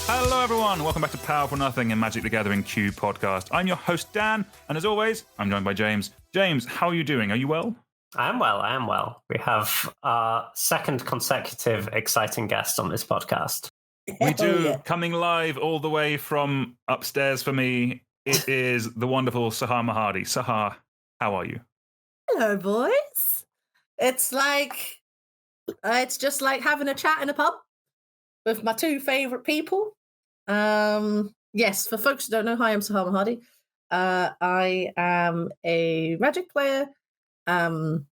Hello everyone, welcome back to Power for Nothing and Magic the Gathering Q podcast. I'm your host Dan, and as always, I'm joined by James. James, how are you doing? Are you well? I am well. We have our second consecutive exciting guest on this podcast. We do, coming live all the way from upstairs for me, it is the wonderful Sahar Mahadi. Sahar, how are you? Hello, boys. It's just like having a chat in a pub with my two favourite people. Yes, for folks who don't know, hi, I'm Sahar Mahadi. I am a Magic player, advocate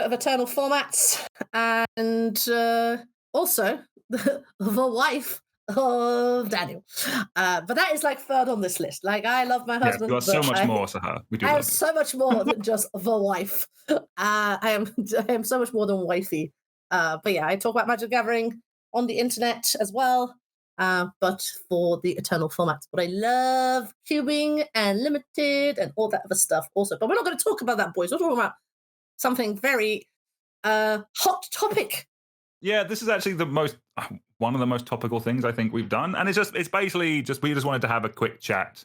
of eternal formats, and also the wife of Daniel. But that is like third on this list. Like, I love my husband. You are so much more, Sahar. We do. I am so much more than just the wife. I am so much more than wifey. But yeah, I talk about Magic the Gathering on the internet as well, but for the eternal formats. But I love cubing and limited and all that other stuff also. But we're not going to talk about that, boys. We're talking about something very hot topic. Yeah, this is actually one of the most topical things I think we've done, and it's basically we just wanted to have a quick chat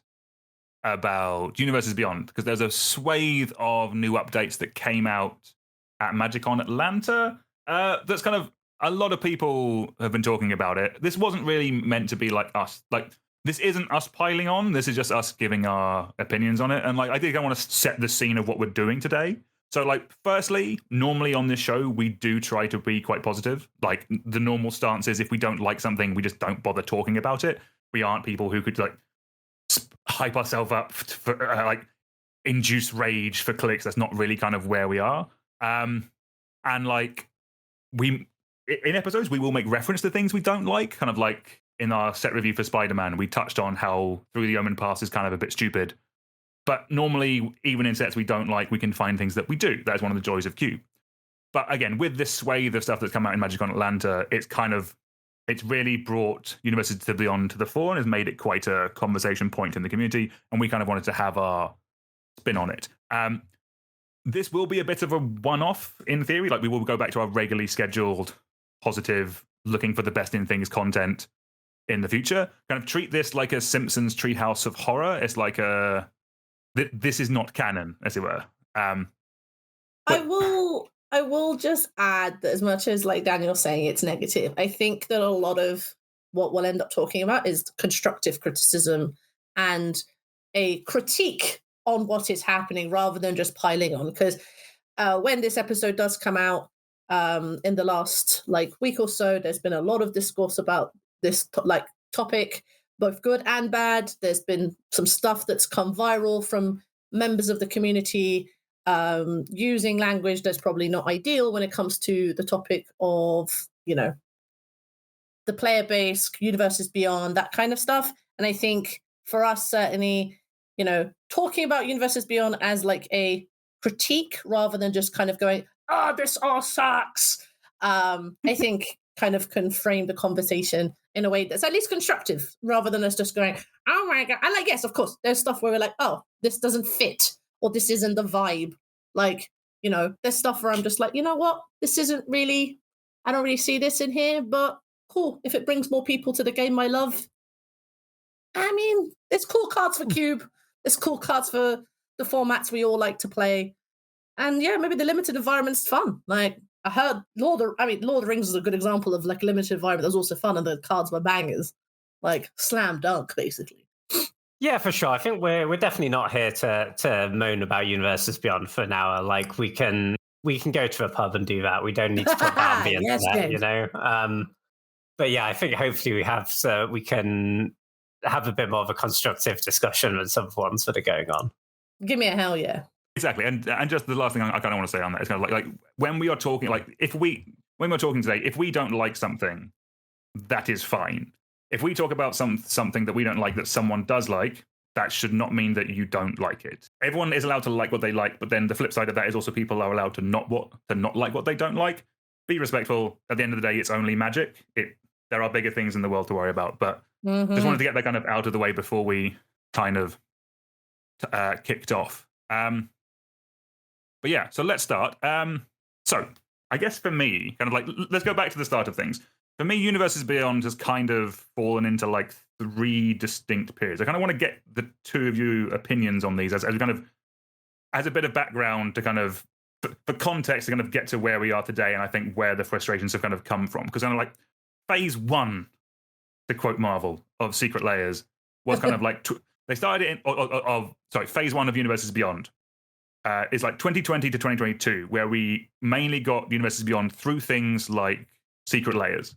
about Universes Beyond, because there's a swathe of new updates that came out at MagicCon Atlanta. That's kind of, a lot of people have been talking about it. This wasn't really meant to be like us. Like, this isn't us piling on. This is just us giving our opinions on it. And like, I think I want to set the scene of what we're doing today. So like, firstly, normally on this show, we do try to be quite positive. Like, the normal stance is if we don't like something, we just don't bother talking about it. We aren't people who could like hype ourselves up for like induce rage for clicks. That's not really kind of where we are. And like, in episodes, we will make reference to things we don't like, kind of like in our set review for Spider-Man, we touched on how Through the Omen Pass is kind of a bit stupid. But normally, even in sets we don't like, we can find things that we do. That is one of the joys of Q. But again, with this swathe of stuff that's come out in MagicCon Atlanta, it's really brought Universes Beyond to the fore and has made it quite a conversation point in the community, and we kind of wanted to have our spin on it. This will be a bit of a one-off in theory. Like, we will go back to our regularly scheduled, positive, looking for the best in things content in the future. Kind of treat this like a Simpsons Treehouse of Horror. It's like this is not canon, as it were. I will just add that as much as like Daniel's saying it's negative, I think that a lot of what we'll end up talking about is constructive criticism and a critique on what is happening rather than just piling on. Because when this episode does come out in the last like week or so, there's been a lot of discourse about this topic, both good and bad. There's been some stuff that's come viral from members of the community using language that's probably not ideal when it comes to the topic of, the player base, Universes Beyond, that kind of stuff. And I think for us, certainly, talking about Universes Beyond as like a critique rather than just kind of going, this all sucks, I think kind of can frame the conversation in a way that's at least constructive rather than us just going, oh my God. And like, yes, of course, there's stuff where we're like, oh, this doesn't fit or this isn't the vibe. Like, there's stuff where I'm just like, you know what? This isn't really, I don't really see this in here, but cool. If it brings more people to the game I love, I mean, there's cool cards for Cube. There's cool cards for the formats we all like to play. And yeah, maybe the limited environment's fun. Like, I heard Lord of the Rings is a good example of like a limited environment that's also fun and the cards were bangers. Like, slam dunk, basically. Yeah, for sure. I think we're definitely not here to moan about Universes Beyond for an hour. Like, we can go to a pub and do that. We don't need to talk about the internet, But yeah, I think hopefully we can have a bit more of a constructive discussion on some of the ones that are going on. Give me a hell yeah. Exactly, and just the last thing I kind of want to say on that is kind of like when we are talking, like when we're talking today, if we don't like something, that is fine. If we talk about something that we don't like that someone does like, that should not mean that you don't like it. Everyone is allowed to like what they like, but then the flip side of that is also people are allowed to not like what they don't like. Be respectful. At the end of the day, it's only Magic. There are bigger things in the world to worry about, but just wanted to get that kind of out of the way before we kind of kicked off. But yeah, so let's start. So I guess for me, kind of like, let's go back to the start of things. for me, Universes Beyond has kind of fallen into like 3 distinct periods. I kind of want to get the two of you opinions on these as kind of as a bit of background to kind of for context to kind of get to where we are today, and I think where the frustrations have kind of come from. Because kind of like phase 1, to quote Marvel, of Secret Layers was kind of like they started it in phase 1 of Universes Beyond is like 2020 to 2022, where we mainly got Universes Beyond through things like Secret Layers.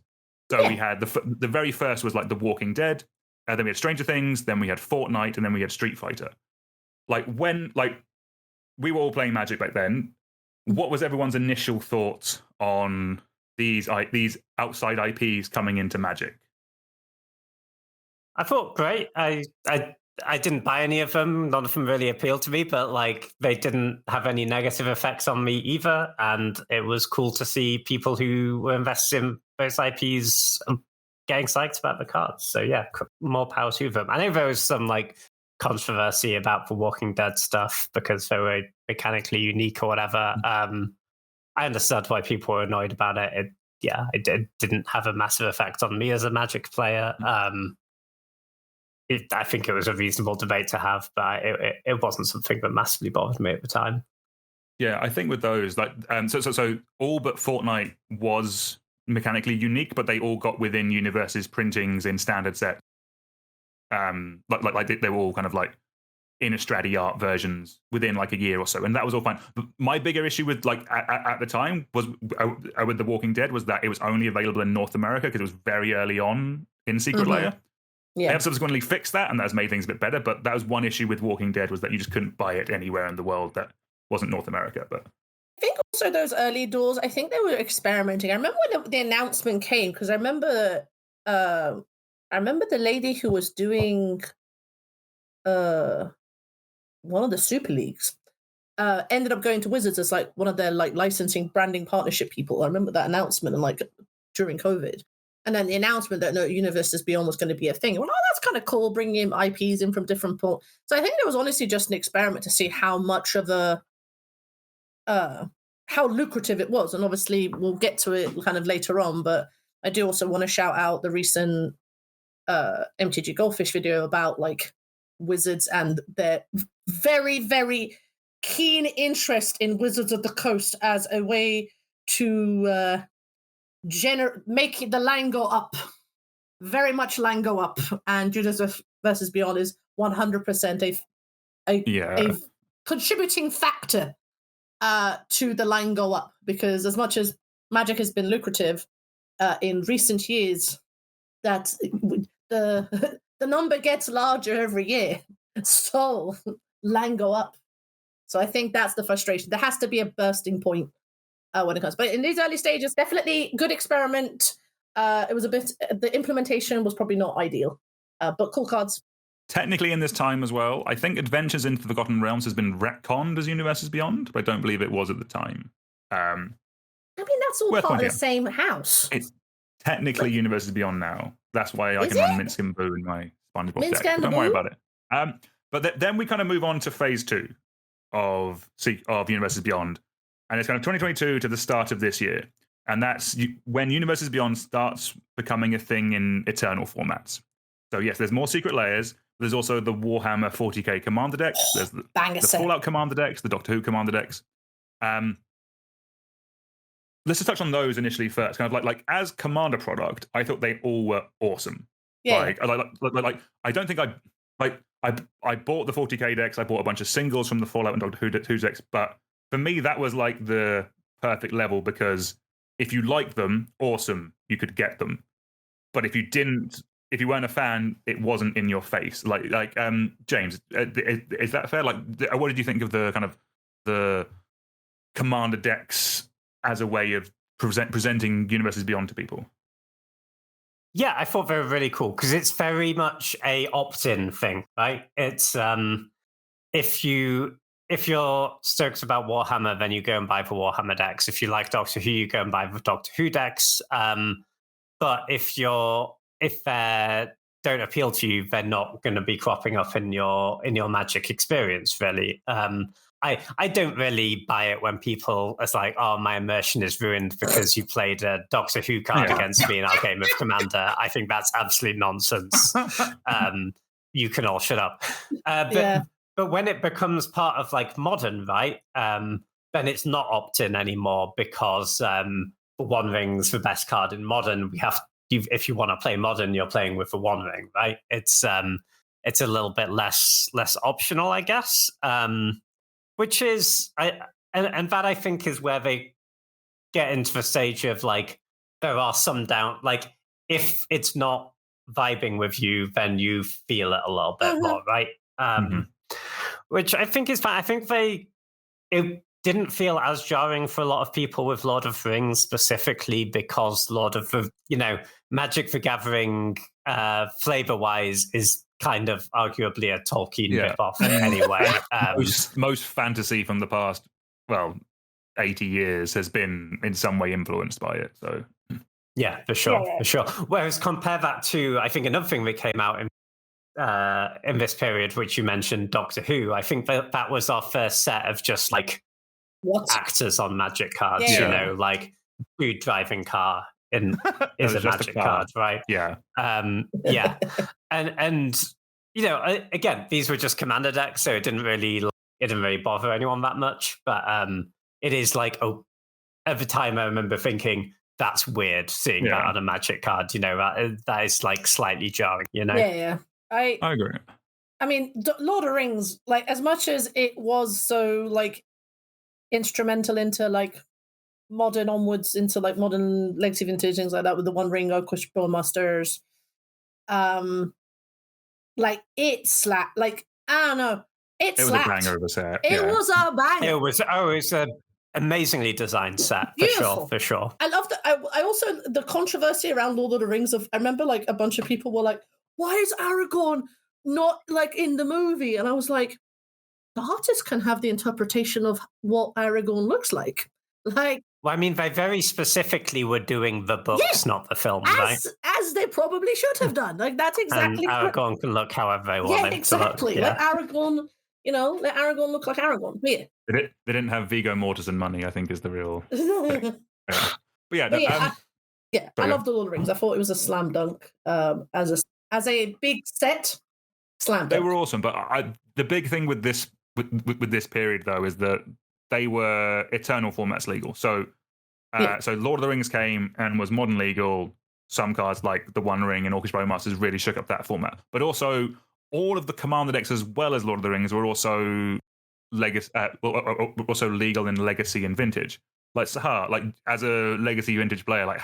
So we had the very first was like The Walking Dead, then we had Stranger Things, then we had Fortnite, and then we had Street Fighter. Like when we were all playing Magic back then, what was everyone's initial thoughts on these outside IPs coming into Magic? I thought great. I didn't buy any of them. None of them really appealed to me, but like they didn't have any negative effects on me either. And it was cool to see people who were invested in those IPs getting psyched about the cards. So yeah, more power to them. I know there was some like controversy about the Walking Dead stuff because they were mechanically unique or whatever. I understood why people were annoyed about it. It didn't have a massive effect on me as a Magic player. I think it was a reasonable debate to have, but it wasn't something that massively bothered me at the time. Yeah, I think with those, like, so all but Fortnite was mechanically unique, but they all got within Universe's printings in standard set. Like they were all kind of like Innistrad art versions within like a year or so, and that was all fine. But my bigger issue with like at the time was with The Walking Dead was that it was only available in North America because it was very early on in Secret Layer. Yeah. They have subsequently fixed that, and that's made things a bit better. But that was one issue with Walking Dead, was that you just couldn't buy it anywhere in the world that wasn't North America. But I think also those early doors, I think they were experimenting. I remember when the announcement came, because I remember the lady who was doing one of the Super Leagues ended up going to Wizards as like one of their like licensing branding partnership people. I remember that announcement and like during COVID. And then the announcement that no, Universes Beyond was going to be a thing. Well, oh, that's kind of cool, bringing in IPs in from different points. So I think there was honestly just an experiment to see how much of how lucrative it was. And obviously we'll get to it kind of later on, but I do also want to shout out the recent MTG Goldfish video about like Wizards and their very, very keen interest in Wizards of the Coast as a way to make the line go up, very much line go up, and Universes Beyond is 100% a contributing factor to the line go up, because as much as Magic has been lucrative in recent years, that the number gets larger every year, so line go up. So I think that's the frustration. There has to be a bursting point when it comes. But in these early stages, definitely good experiment. It was a bit, the implementation was probably not ideal, but cool cards. Technically in this time as well, I think Adventures into the Forgotten Realms has been retconned as Universes Beyond, but I don't believe it was at the time. I mean, that's all part of the same house. It's technically Universes Beyond now. That's why I can run Minsc and Boo in my SpongeBob deck. Don't worry about it. But then we kind of move on to phase 2 of Universes Beyond. And it's kind of 2022 to the start of this year. And that's when Universes Beyond starts becoming a thing in Eternal formats. So yes, there's more Secret Layers. There's also the Warhammer 40k Commander decks. There's the Fallout Commander decks, the Doctor Who Commander decks. Let's just touch on those initially first. Kind of like as Commander product, I thought they all were awesome. Yeah. Like I don't think I bought the 40k decks. I bought a bunch of singles from the Fallout and Doctor Who decks, but for me, that was like the perfect level, because if you liked them, awesome, you could get them. But if you didn't, if you weren't a fan, it wasn't in your face. Like James, is that fair? Like, what did you think of the kind of the Commander decks as a way of presenting Universes Beyond to people? Yeah, I thought they were really cool because it's very much a opt-in thing, right? It's if you're stoked about Warhammer, then you go and buy the Warhammer decks. If you like Doctor Who, you go and buy the Doctor Who decks. But if they don't appeal to you, they're not going to be cropping up in your Magic experience, really. I don't really buy it when people are like, oh, my immersion is ruined because you played a Doctor Who card against me in our game of Commander. I think that's absolute nonsense. You can all shut up. But when it becomes part of like Modern, right, then it's not opt-in anymore because One Ring's the best card in Modern. If you want to play Modern, you're playing with the One Ring, right? It's a little bit less optional, I guess. Which is, and that I think is where they get into the stage of like, there are some like if it's not vibing with you, then you feel it a little bit more, right? Which I think is fine. I think it didn't feel as jarring for a lot of people with Lord of the Rings, specifically because Magic the Gathering, flavor-wise, is kind of arguably a Tolkien ripoff anyway. Most fantasy from the past, 80 years has been in some way influenced by it. So yeah, for sure. Whereas compare that to, I think, another thing that came out in this period, which you mentioned, Doctor Who. I think that was our first set of just like actors on Magic cards. Like food driving car is a Magic card, right? Yeah. And again, these were just Commander decks, so it didn't really bother anyone that much. But it is like, at the time I remember thinking, that's weird seeing that on a Magic card. That is like slightly jarring. Yeah. I agree. I mean, Lord of the Rings, like as much as it was so like instrumental into like Modern onwards, into like Modern Legacy Vintage, things like that, with the One Ring, Orcish Bowmasters, like it slapped. Like I don't know, it was slapped. a banger of a set. It was a banger. It was an amazingly designed set. Beautiful. For sure. I loved it. I also, the controversy around Lord of the Rings. I remember like a bunch of people were like, "Why is Aragorn not like in the movie?" And I was like, the artist can have the interpretation of what Aragorn looks like. Like, well, I mean, they very specifically were doing the books, not the films, right? As they probably should have done. Like, that's exactly. And Aragorn can look however they want him exactly. to look. Let Aragorn, let Aragorn look like Aragorn. Yeah. They didn't have Viggo Mortensen money, I think, is the real. I love the Lord of the Rings. I thought it was a slam dunk. As a big set, slam dunk. They were awesome, but the big thing with this period though is that they were Eternal formats legal. So so Lord of the Rings came and was Modern legal. Some cards like the One Ring and Orcish Bowmasters really shook up that format. But also all of the Commander decks, as well as Lord of the Rings, were also also legal in Legacy and Vintage. Like Sahar, like as a Legacy Vintage player, like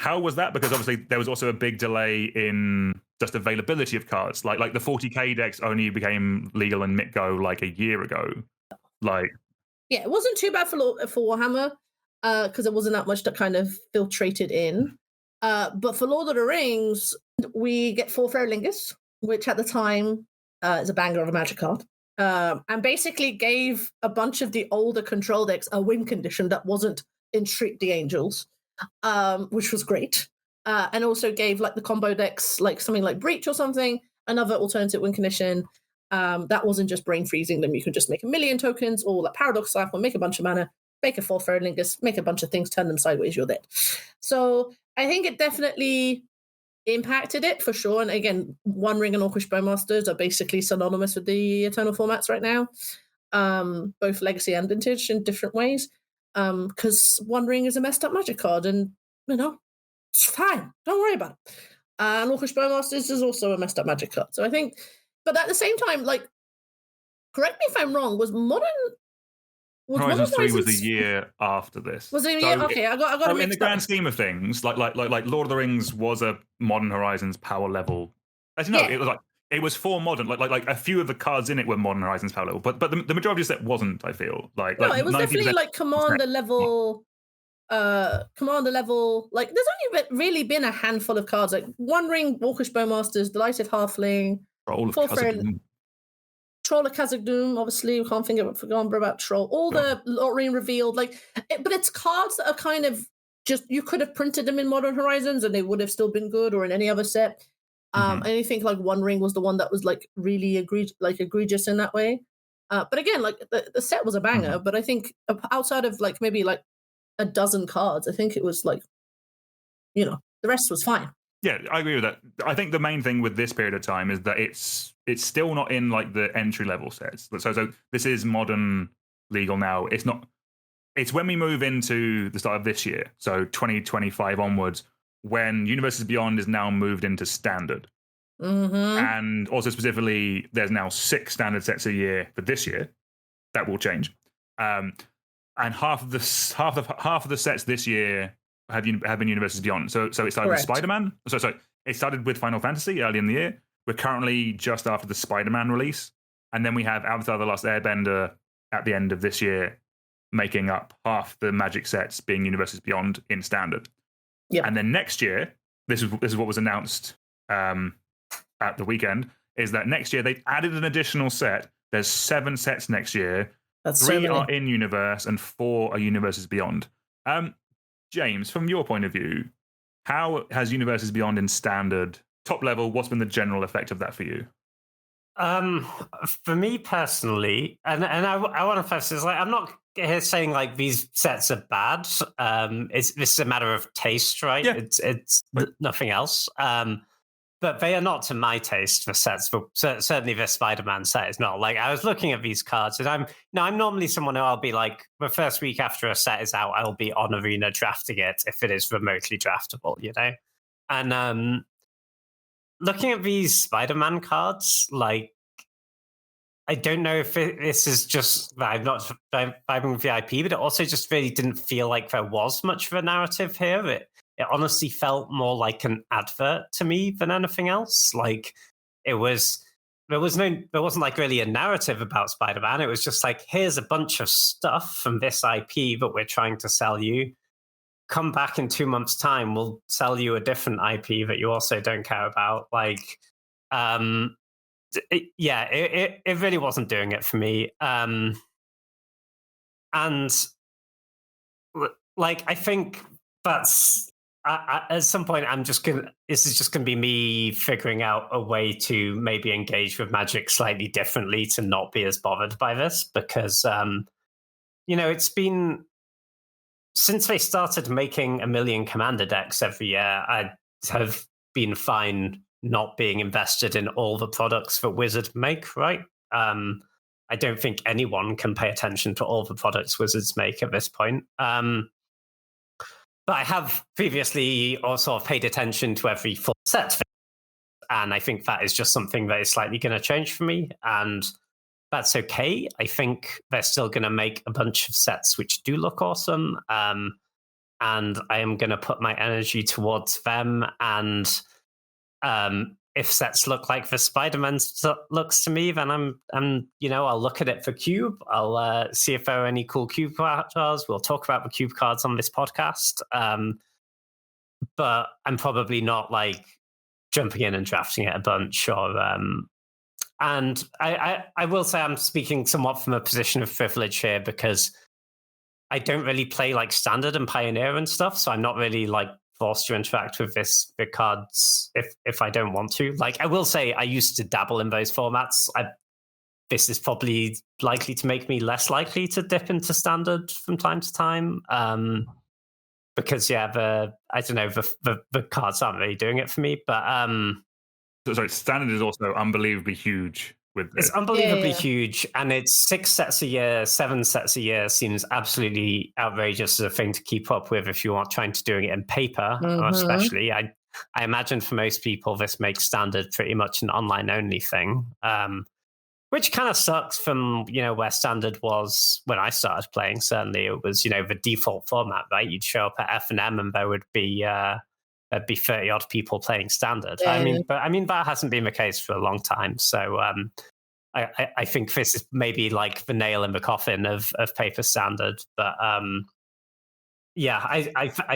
how was that? Because obviously there was also a big delay in just availability of cards. Like the 40k decks only became legal in MitGo like a year ago. It wasn't too bad for Warhammer because there wasn't that much that kind of filtrated in. But for Lord of the Rings, we get 4 Feralingers, which at the time is a banger of a Magic card. And basically gave a bunch of the older control decks a win condition that wasn't Entreat the Angels, which was great. And also gave like the combo decks, like something like Breach or something, another alternative win condition. That wasn't just brain freezing them. You could just make 1 million tokens, or like Paradox Cycle, make a bunch of mana, make a 4 Feralingers, make a bunch of things, turn them sideways, you're dead. So I think it definitely impacted it for sure. And again, One Ring and Orcish Bowmasters are basically synonymous with the Eternal formats right now, both Legacy and Vintage in different ways. Because One Ring is a messed up Magic card, and it's fine. Don't worry about it. And Orcish Bowmasters is also a messed up Magic card. So I think, but at the same time, like, correct me if I'm wrong, was Modern. Horizons 3 was the year after this. Was it a year? Okay, I got in the grand scheme of things, like Lord of the Rings was a Modern Horizons power level. As you know, it was for Modern. Like a few of the cards in it were Modern Horizons power level, but the majority of the set wasn't. I feel like it was definitely like Commander level. Commander level. Like there's only really been a handful of cards like One Ring, Orcish Bowmasters, Delighted Halfling, Troll of Khazad-dûm, obviously, we can't forget about Troll. All the Lorraine revealed, but it's cards that are kind of just, you could have printed them in Modern Horizons and they would have still been good, or in any other set. And I think like One Ring was the one that was like really egregious in that way. But again, like the set was a banger, but I think outside of like maybe like a dozen cards, I think it was like, the rest was fine. Yeah, I agree with that. I think the main thing with this period of time is that it's still not in like the entry level sets. So this is modern legal now. It's not. It's when we move into the start of this year, so 2025 onwards, when Universes Beyond is now moved into standard. And also specifically, there's now 6 standard sets a year for this year. That will change. And half of the sets this year have been Universes Beyond. So it started with Spider-Man. So it started with Final Fantasy early in the year. We're currently just after the Spider-Man release, and then we have Avatar: The Last Airbender at the end of this year, making up half the Magic sets being Universes Beyond in standard. Yeah. And then next year, this is what was announced at the weekend, is that next year they've added an additional set. There's 7 sets next year. That's 3 are in universe and 4 are Universes Beyond. James, from your point of view, how has Universes Beyond in standard top level? What's been the general effect of that for you? For me personally, and I want to first is like, I'm not here saying like these sets are bad. This is a matter of taste, right? Yeah. It's nothing else. But they are not to my taste for sets. For certainly, this Spider-Man set is not. Like, I was looking at these cards, and I'm normally someone who I'll be like, the first week after a set is out, I'll be on Arena drafting it if it is remotely draftable, And looking at these Spider-Man cards, like, I don't know if this is just that I'm not vibing with the IP, but it also just really didn't feel like there was much of a narrative here. It honestly felt more like an advert to me than anything else. Like there wasn't like really a narrative about Spider-Man. It was just like, here's a bunch of stuff from this IP that we're trying to sell you. Come back in 2 months' time, we'll sell you a different IP that you also don't care about. Like, it really wasn't doing it for me. And like, I think that's at some point, this is just gonna be me figuring out a way to maybe engage with Magic slightly differently to not be as bothered by this, because it's been since they started making 1 million Commander decks every year. I have been fine not being invested in all the products that Wizard make, right? I don't think anyone can pay attention to all the products Wizards make at this point. But I have previously also paid attention to every full set, and I think that is just something that is slightly going to change for me, and that's okay. I think they're still going to make a bunch of sets which do look awesome, and I am going to put my energy towards them. And if sets look like the Spider-Man looks to me, then I'll look at it for Cube. I'll see if there are any cool Cube cards. We'll talk about the Cube cards on this podcast. But I'm probably not like jumping in and drafting it a bunch. And I will say I'm speaking somewhat from a position of privilege here, because I don't really play like Standard and Pioneer and stuff, so I'm not really like forced to interact with the cards if I don't want to. Like, I will say I used to dabble in those formats. This is probably likely to make me less likely to dip into Standard from time to time, because the cards aren't really doing it for me. But sorry, Standard is also unbelievably huge. It's unbelievably huge, and it's 6 sets a year, 7 sets a year seems absolutely outrageous as a thing to keep up with if you are trying to doing it in paper, especially. I imagine for most people this makes Standard pretty much an online only thing, which kind of sucks from where Standard was when I started playing. Certainly it was the default format, right? You'd show up at F&M and there would be 30 odd people playing Standard. Yeah. I mean that hasn't been the case for a long time. So I think this is maybe like the nail in the coffin of paper Standard. But I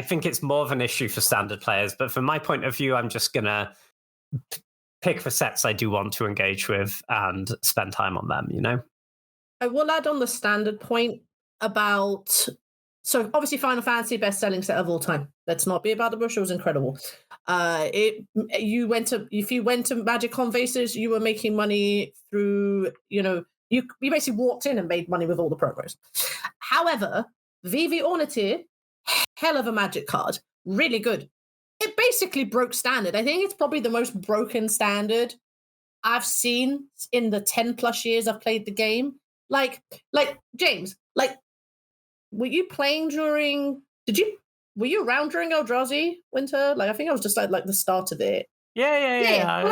think it's more of an issue for Standard players. But from my point of view, I'm just gonna pick the sets I do want to engage with and spend time on them. I will add on the Standard point about. So obviously, Final Fantasy, best-selling set of all time. Let's not be about the bush; it was incredible. If you went to Magic Con Vases, you were making money through. You You basically walked in and made money with all the promos. However, VV Ornithir, hell of a Magic card. Really good. It basically broke standard. I think it's probably the most broken standard I've seen in the 10 plus years I've played the game. Like James, like, were you playing during, were you around during Eldrazi Winter? Like, I think I was just like the start of it. Yeah.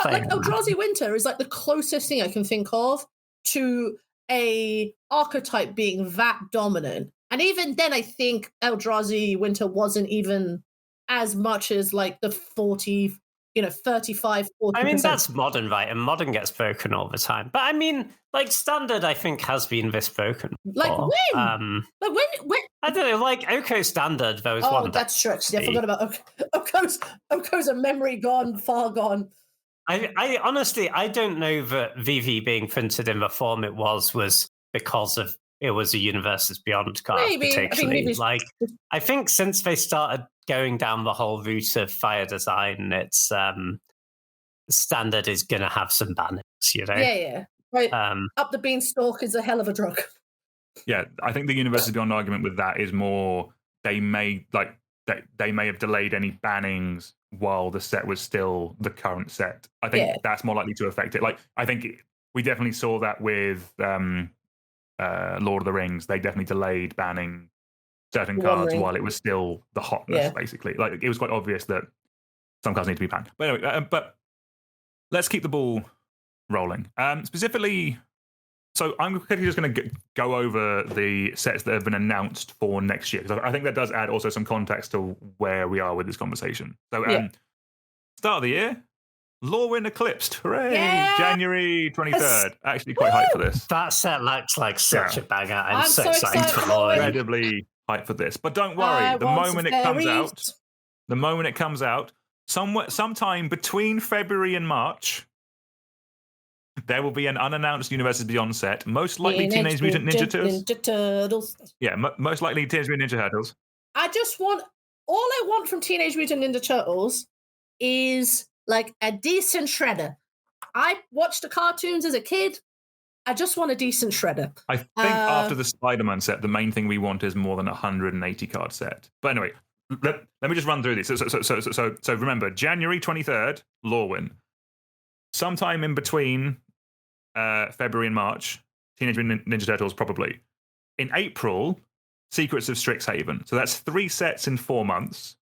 Like Eldrazi Winter is like the closest thing I can think of to a archetype being that dominant. And even then, I think Eldrazi Winter wasn't even as much as like the 40, 35, 40%. I mean, that's modern, right? And modern gets broken all the time. But I mean, like, standard, I think, has been this broken. Like when? When? I don't know, like Oko standard, there was one. Oh, that's true. Actually, I forgot about Oko's a memory gone, far gone. I honestly, I don't know that VV being printed in the form it was because of it was a Universes Beyond card, particularly. I think since they started going down the whole route of fire design, it's standard is going to have some banners, Yeah. Right. Up the beanstalk is a hell of a drug. Yeah, I think the Universes Beyond argument with that is more they may have delayed any bannings while the set was still the current set. I think that's more likely to affect it. Like, I think we definitely saw that with Lord of the Rings. They definitely delayed banning certain cards while it was still the hotness, basically. Like, it was quite obvious that some cards need to be banned. But anyway, but let's keep the ball rolling. Specifically, so I'm quickly just going to go over the sets that have been announced for next year, because I think that does add also some context to where we are with this conversation. So, start of the year, Lorwyn Eclipsed. Hooray! Yeah! January 23rd. Actually quite hyped for this. That set looks like such a banger. I'm so excited for Lorwyn. Incredibly hyped for this. But don't worry, the moment it comes out, sometime between February and March, there will be an unannounced Universes Beyond set, most likely Teenage Mutant Ninja Turtles. Yeah, most likely Teenage Mutant Ninja Turtles. All I want from Teenage Mutant Ninja Turtles is like a decent shredder. I watched the cartoons as a kid. I just want a decent shredder. I think after the Spider-Man set, the main thing we want is more than a 180 card set. But anyway, let me just run through these. So remember, January 23rd, Lorwyn. Sometime in between February and March, Teenage Mutant Ninja Turtles probably. In April, Secrets of Strixhaven. So that's 3 sets in 4 months.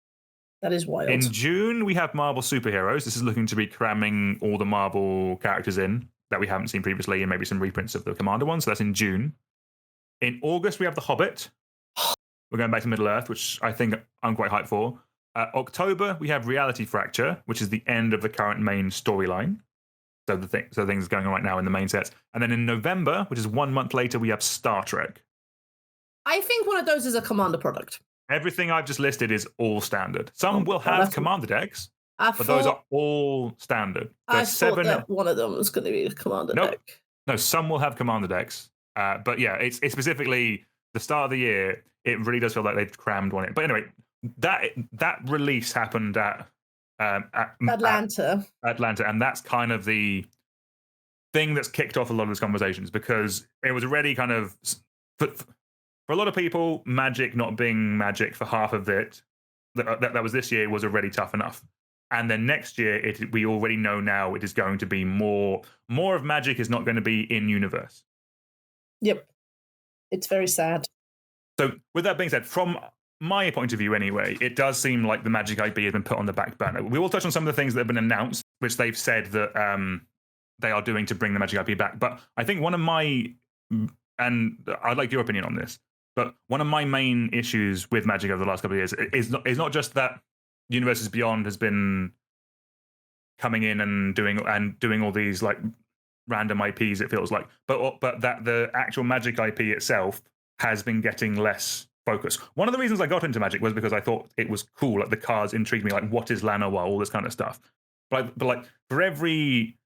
That is wild. In June, we have Marvel Superheroes. This is looking to be cramming all the Marvel characters in that we haven't seen previously, and maybe some reprints of the Commander ones. So that's in June. In August, we have The Hobbit. We're going back to Middle-earth, which I think I'm quite hyped for. October, we have Reality Fracture, which is the end of the current main storyline. So things going on right now in the main sets. And then in November, which is 1 month later, we have Star Trek. I think one of those is a Commander product. Everything I've just listed is all standard. Some will have Commander decks, but those are all standard. I thought that one of them was going to be a Commander deck. No, some will have Commander decks. But yeah, it's specifically the start of the year. It really does feel like they've crammed one in. But anyway, that release happened at Atlanta, and that's kind of the thing that's kicked off a lot of these conversations, because it was already kind of for a lot of people, Magic not being Magic for half of it that was this year was already tough enough. And then next year, we already know now it is going to be more of Magic is not going to be in universe. Yep, it's very sad. So with that being said, from my point of view anyway, it does seem like the Magic IP has been put on the back burner. We will touch on some of the things that have been announced, which they've said that they are doing to bring the Magic IP back. But I think one of my, and I'd like your opinion on this, but one of my main issues with Magic over the last couple of years is not just that Universes Beyond has been coming in and doing all these like random IPs, it feels like, but that the actual Magic IP itself has been getting less focus. One of the reasons I got into Magic was because I thought it was cool. Like, the cards intrigued me. Like, what is Llanowar? All this kind of stuff. But like for every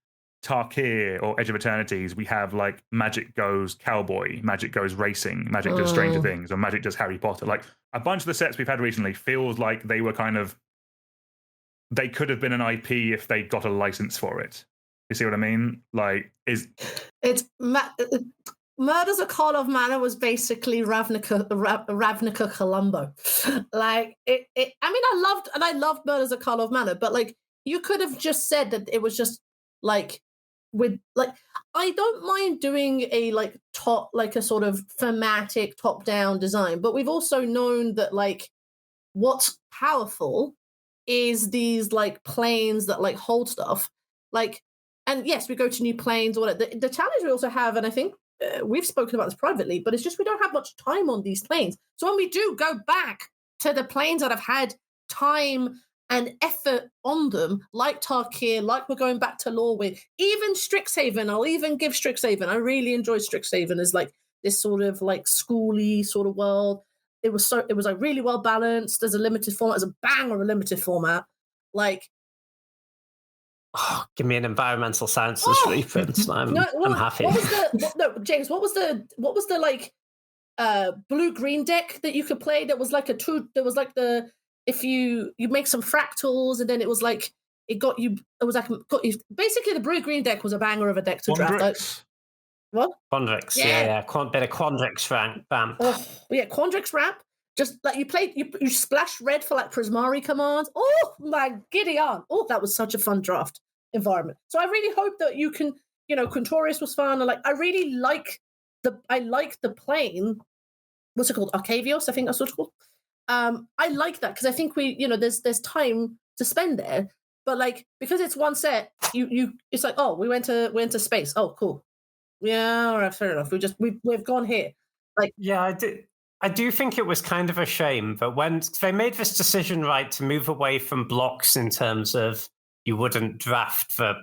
Tarkir or Edge of Eternities, we have like Magic goes cowboy, Magic goes racing, Magic does Stranger Things, or Magic does Harry Potter. Like, a bunch of the sets we've had recently feels like they were they could have been an IP if they got a license for it. You see what I mean? Like, it's Murders of Karlov Manor was basically Ravnica Columbo. Like I mean, I loved Murders of Karlov Manor, but like you could have just said that it was just like with like I don't mind doing a like a sort of thematic top-down design, but we've also known that like what's powerful is these like planes that like hold stuff. Like, and yes, we go to new planes or whatever. The challenge we also have, and I think we've spoken about this privately, but it's just we don't have much time on these planes. So when we do go back to the planes that have had time and effort on them, like Tarkir, like we're going back to Lorwyn, even Strixhaven, I'll even give Strixhaven. I really enjoyed Strixhaven as like this sort of like schooly sort of world. It was like really well balanced. There's a limited format, there's a bang of a limited format. Like, give me an environmental sciences reference. I'm happy. James, what was the like blue green deck that you could play that was like if you make some fractals and then it was like basically the blue green deck was a banger of a deck to draft. Like, what? Quandrix, yeah. Bit of Quandrix ramp. Oh, yeah, Quandrix ramp. Just like you splash red for like Prismari commands. Oh my Gideon! Oh, that was such a fun draft environment. So I really hope that you can, Quintorius was fun. And like I really like the plane. What's it called? Arcavios, I think that's what it's called. I like that because I think there's time to spend there. But like because it's one set, it's like, oh, we went to space. Oh, cool. Yeah, all right, fair enough. We've gone here. Like, yeah, I do think it was kind of a shame, but when they made this decision, right, to move away from blocks in terms of you wouldn't draft for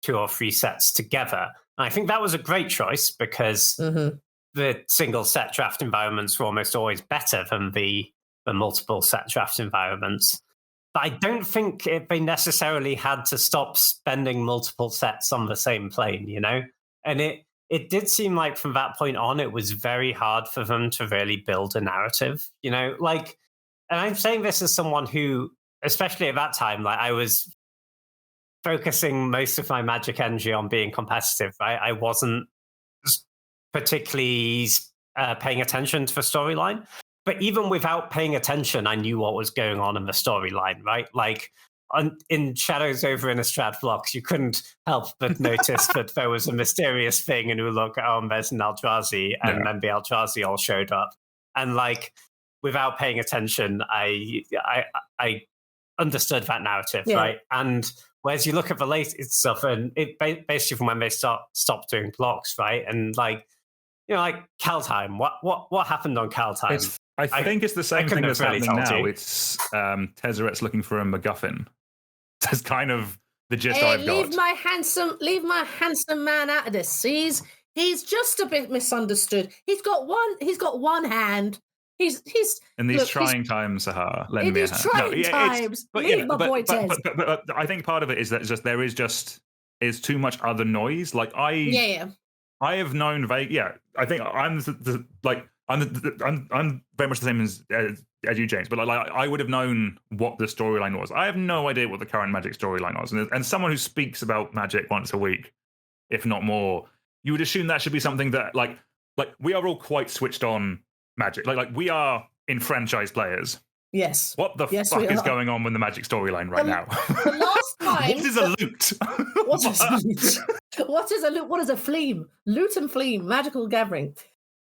2 or 3 sets together, and I think that was a great choice because the single set draft environments were almost always better than the multiple set draft environments. But I don't think they necessarily had to stop spending multiple sets on the same plane, And it did seem like from that point on, it was very hard for them to really build a narrative, like, and I'm saying this as someone who, especially at that time, like I was focusing most of my Magic energy on being competitive, right? I wasn't particularly paying attention to the storyline, but even without paying attention, I knew what was going on in the storyline, right? Like, in Shadows over Innistrad blocks, you couldn't help but notice that there was a mysterious thing, and you look, oh, there's an Eldrazi, and then the Eldrazi all showed up. And like, without paying attention, I understood that narrative, right? And whereas you look at the latest stuff, and it basically from when they stopped doing blocks, right? And like, like Kaldheim, what happened on Kaldheim? I think it's the same thing that's happening now. It's Tezzeret's looking for a MacGuffin. That's kind of the gist I've got. Leave my handsome man out of this. He's just a bit misunderstood. He's got one hand. He's in these trying times, Sahar. Lend me a hand. Trying times. Leave my boy Tez. But I think part of it is that there is too much other noise. Like I have known I think I'm very much the same as you, James, but like I would have known what the storyline was. I have no idea what the current Magic storyline was, and someone who speaks about Magic once a week, if not more, you would assume that should be something that like we are all quite switched on Magic. Like we are enfranchised players. Yes. What the fuck is going on with the Magic storyline right now? The last time. What is a loot? What is a loot? What is a loot? What is a fleam? Loot and fleam. Magical gathering.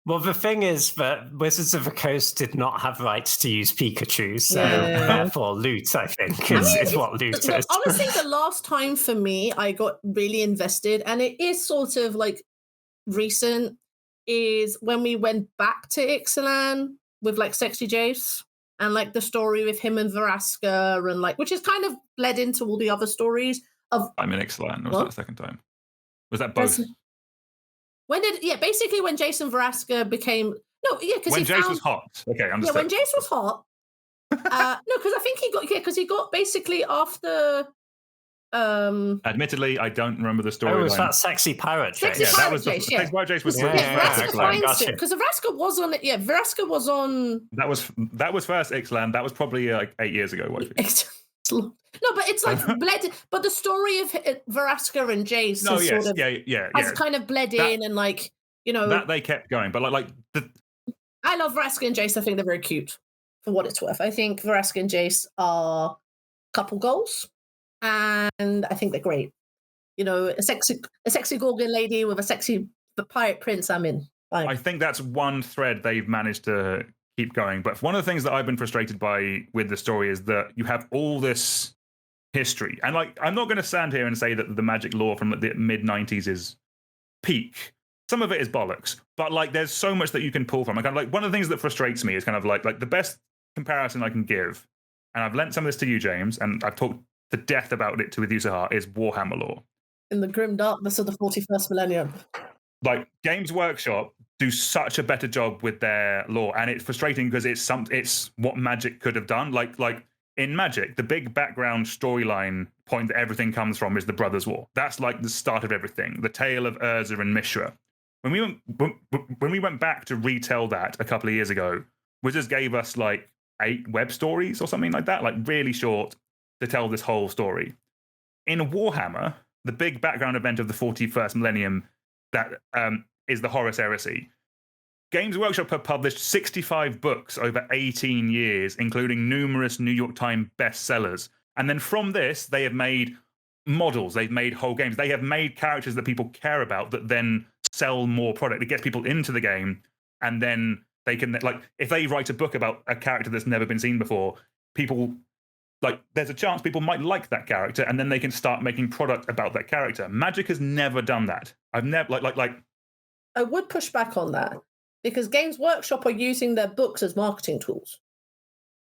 Well, the thing is that Wizards of the Coast did not have rights to use Pikachu, so therefore loot, I think, is what loot is. Honestly, the last time for me I got really invested, and it is sort of like recent, is when we went back to Ixalan with like Sexy Jace and like the story with him and Veraska, and like, which is kind of led into all the other stories of. I'm in Ixalan. Was that the second time? Was that both? Basically when Jason Veraska became because when Jace was hot. Okay, understood. Yeah, when Jace was hot. No, because I think he got basically after. Admittedly, I don't remember the story. Oh, was that Sexy Pirate Jace? Pirate Jace was because Veraska was on it. Yeah, Veraska was on. That was first Ixalan. That was probably like 8 years ago. No, but it's like bled. But the story of Veraska and Jace has kind of bled in, and like, you know, that they kept going. But I love Veraska and Jace. I think they're very cute, for what it's worth. I think Veraska and Jace are couple goals, and I think they're great. You know, a sexy Gorgon lady with a sexy pirate prince. I'm in. I think that's one thread they've managed to keep going. But one of the things that I've been frustrated by with the story is that you have all this history, and like, I'm not going to stand here and say that the Magic lore from the mid 90s is peak. Some of it is bollocks, but like, there's so much that you can pull from. Like, one of the things that frustrates me is kind of like the best comparison I can give, and I've lent some of this to you, James, and I've talked to death about it with you, Sahar, is Warhammer lore. In the grim darkness of the 41st millennium. Like, Games Workshop do such a better job with their lore, and it's frustrating because it's what Magic could have done. Like in Magic, the big background storyline point that everything comes from is the Brothers' War. That's like the start of everything. The tale of Urza and Mishra. When we went back to retell that a couple of years ago, Wizards gave us like 8 web stories or something like that, like really short, to tell this whole story. In Warhammer, the big background event of the 41st millennium that is the Horus Heresy. Games Workshop have published 65 books over 18 years, including numerous New York Times bestsellers. And then from this, they have made models, they've made whole games, they have made characters that people care about that then sell more product. It gets people into the game, and then they can, like, if they write a book about a character that's never been seen before, people, like, there's a chance people might like that character, and then they can start making product about that character. Magic has never done that. I've never, like. I would push back on that, because Games Workshop are using their books as marketing tools.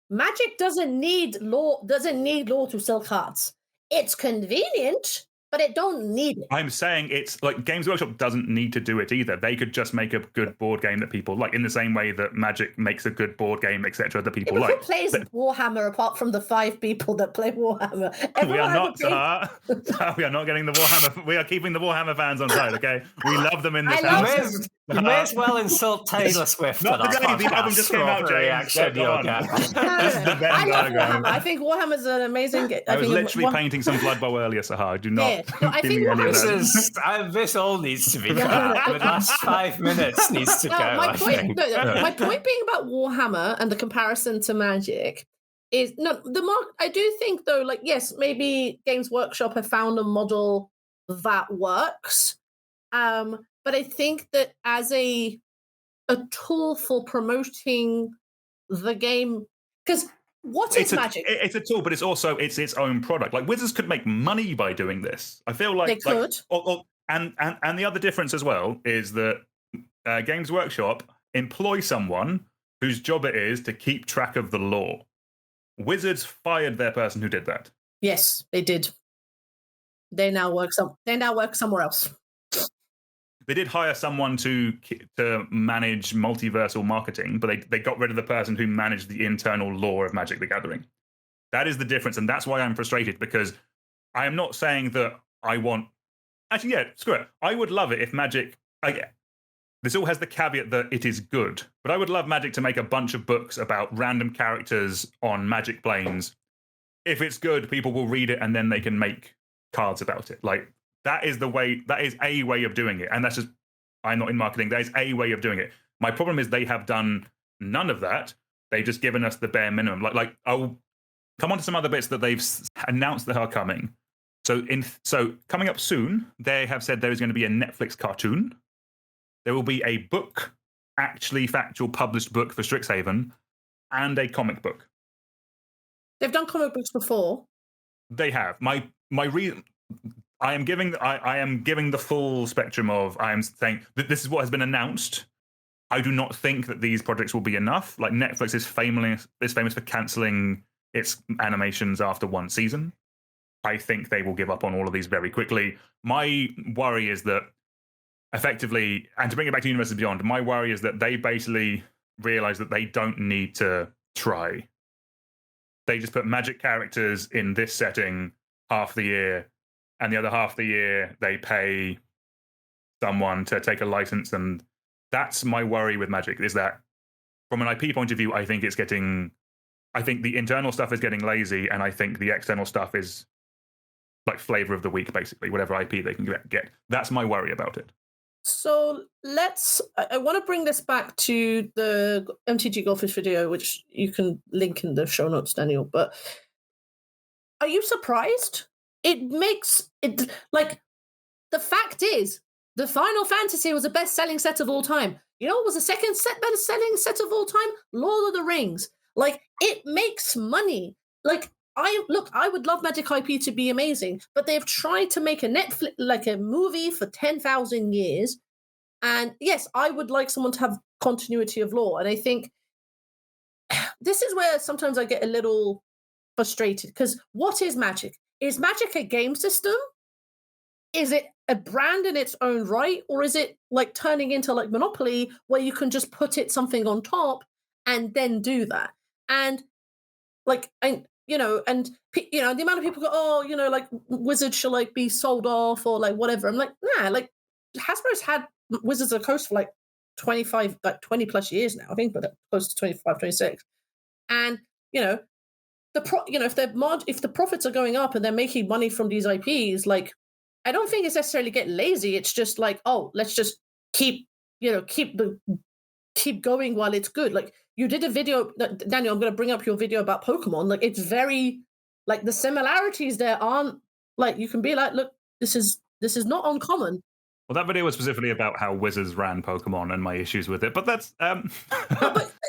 Magic doesn't need law to sell cards. It's convenient, but it don't need it. I'm saying it's like Games Workshop doesn't need to do it either. They could just make a good board game that people like, in the same way that Magic makes a good board game, etc., that people like. Who plays Warhammer apart from the 5 people that play Warhammer? We are not, we are not getting the Warhammer. We are keeping the Warhammer fans on side, okay? We love them in this house. You may as well insult Taylor Swift. Not today. The album just came out, James. This is the Venn diagram. I think Warhammer's an amazing game. I was literally painting some Blood Bowl earlier, Sahar. Do not. No, I think this all needs to be cut. The last 5 minutes needs to go. My point being about Warhammer and the comparison to Magic is I do think, though, like, yes, maybe Games Workshop have found a model that works, but I think that as a tool for promoting the game, because what is Magic? It's a tool, but it's also its own product. Like, Wizards could make money by doing this. I feel like they could. And the other difference as well is that Games Workshop employ someone whose job it is to keep track of the lore. Wizards fired their person who did that. Yes, they did. They now work somewhere else. They did hire someone to manage multiversal marketing, but they got rid of the person who managed the internal lore of Magic the Gathering. That is the difference, and that's why I'm frustrated, because I am not saying that I want... Actually, yeah, screw it. I would love it if Magic... This all has the caveat that it is good, but I would love Magic to make a bunch of books about random characters on Magic planes. If it's good, people will read it, and then they can make cards about it. Like, that is a way of doing it. And that's just, I'm not in marketing. That is a way of doing it. My problem is they have done none of that. They've just given us the bare minimum. Like I'll come on to some other bits that they've announced that are coming. So coming up soon, they have said there is going to be a Netflix cartoon. There will be a book, actually factual published book for Strixhaven, and a comic book. They've done comic books before. They have. My reason... I am giving the full spectrum of, I am saying that this is what has been announced. I do not think that these projects will be enough. Like, Netflix is famous for cancelling its animations after one season. I think they will give up on all of these very quickly. My worry is that effectively, and to bring it back to Universes Beyond, my worry is that they basically realize that they don't need to try. They just put Magic characters in this setting half the year, and the other half of the year, they pay someone to take a license. And that's my worry with Magic, is that from an IP point of view, I think it's getting I think the internal stuff is getting lazy, and I think the external stuff is like flavor of the week, basically, whatever IP they can get. That's my worry about it. So I want to bring this back to the MTG Goldfish video, which you can link in the show notes, Daniel. But are you surprised? It makes it like, the fact is, the Final Fantasy was the best-selling set of all time. You know what was the second best-selling set of all time? Lord of the Rings. Like, it makes money. Like, I would love Magic IP to be amazing, but they've tried to make a Netflix, like a movie for 10,000 years. And yes, I would like someone to have continuity of lore. And I think this is where sometimes I get a little frustrated, because what is Magic? Is Magic a game system? Is it a brand in its own right? Or is it like turning into like Monopoly, where you can just put something on top and then do that? And like, the amount of people go, oh, like Wizards should like be sold off or like whatever. I'm like, nah, like Hasbro's had Wizards of the Coast for like 20 plus years now, I think, but close to 25, 26. And, if the profits are going up and they're making money from these IPs, like, I don't think it's necessarily get lazy. It's just like, oh, let's just keep going while it's good. Like, you did a video, Daniel, I'm going to bring up your video about Pokemon. Like, it's very, like, the similarities there aren't, like, you can be like, look, this is not uncommon. Well, that video was specifically about how Wizards ran Pokemon and my issues with it, but that's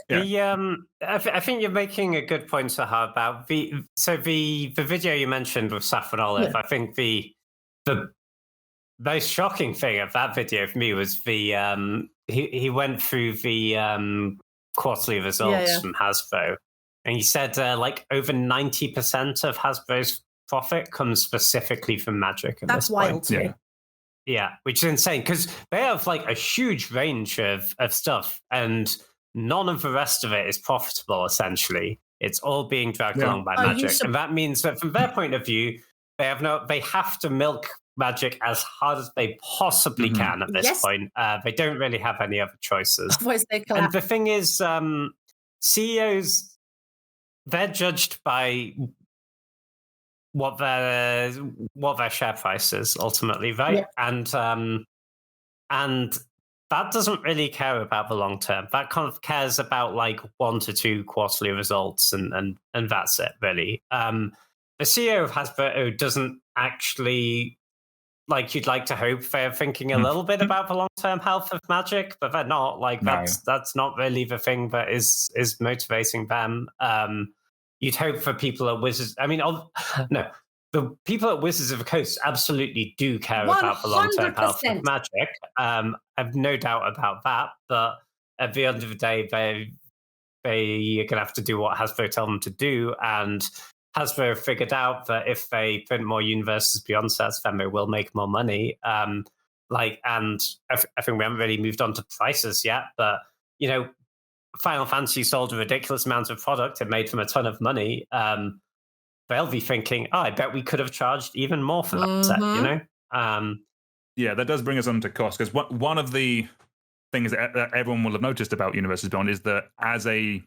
yeah. I think you're making a good point, Sahar, about the video you mentioned with Saffron Olive. Yeah. I think the most shocking thing of that video for me was the he went through the quarterly results from Hasbro, and he said like over 90% of Hasbro's profit comes specifically from Magic. That's wild to me. Yeah, which is insane, because they have like a huge range of stuff, and none of the rest of it is profitable, essentially. It's all being dragged along by Magic. And that means that from their point of view, they have to milk Magic as hard as they possibly can at this point. They don't really have any other choices. Otherwise they collapse. And the thing is, CEOs, they're judged by what their share price is ultimately, right? Yeah. And that doesn't really care about the long term. That kind of cares about like 1 to 2 quarterly results, and that's it, really. The CEO of Hasbro doesn't actually, like you'd like to hope, they're thinking a little bit about the long term health of Magic, but they're not. Like, that's not really the thing that is motivating them. You'd hope for people at Wizards. I mean, no, the people at Wizards of the Coast absolutely do care 100%. About the long-term health of Magic. I have no doubt about that. But at the end of the day, they are going to have to do what Hasbro tell them to do. And Hasbro figured out that if they print more Universes Beyond sets, then they will make more money. And I think we haven't really moved on to prices yet, but Final Fantasy sold a ridiculous amount of product. It made them a ton of money. They'll be thinking, I bet we could have charged even more for that set, Yeah, that does bring us on to cost, because one of the things that everyone will have noticed about Universes Beyond is that as a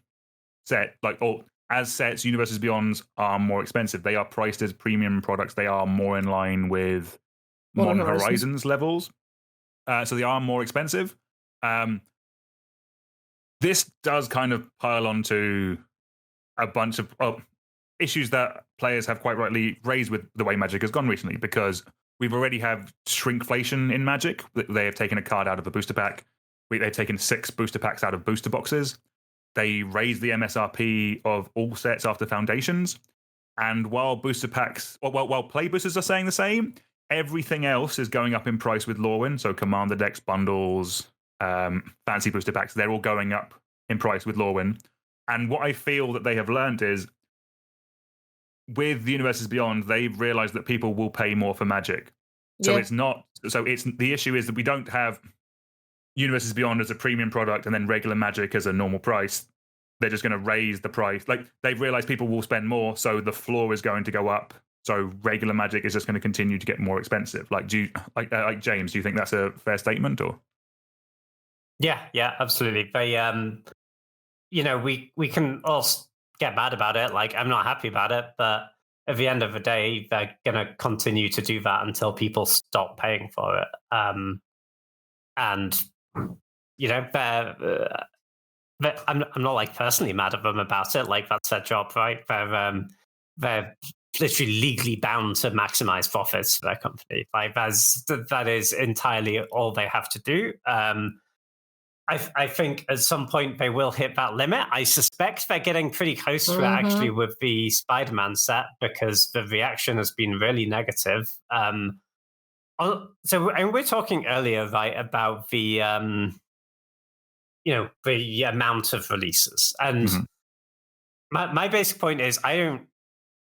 set, as sets, Universes Beyond are more expensive. They are priced as premium products. They are more in line with Modern Horizons levels. So they are more expensive. This does kind of pile onto a bunch of issues that players have quite rightly raised with the way Magic has gone recently, because we've already have shrinkflation in Magic. They have taken a card out of a booster pack. They've taken 6 booster packs out of booster boxes. They raised the MSRP of all sets after Foundations. And while booster packs, while play boosters are saying the same, everything else is going up in price with Lorwyn. So Commander decks, bundles, fancy booster packs, they're all going up in price with Lorwyn. And what I feel that they have learned is, with the Universes Beyond, they've realized that people will pay more for Magic. So the issue is that we don't have Universes Beyond as a premium product and then regular Magic as a normal price. They're just going to raise the price. Like, they've realized people will spend more, so the floor is going to go up. So regular Magic is just going to continue to get more expensive. Like, James, do you think that's a fair statement, or? Yeah, absolutely. They, we can all get mad about it. Like, I'm not happy about it, but at the end of the day, they're going to continue to do that until people stop paying for it. And, you know, I'm not like personally mad at them about it. Like, that's their job, right? They're literally legally bound to maximize profits for their company. Like, that is entirely all they have to do. I think at some point they will hit that limit. I suspect they're getting pretty close to it actually with the Spider-Man set, because the reaction has been really negative. So, and we're talking earlier, right, about the the amount of releases, and my basic point is I don't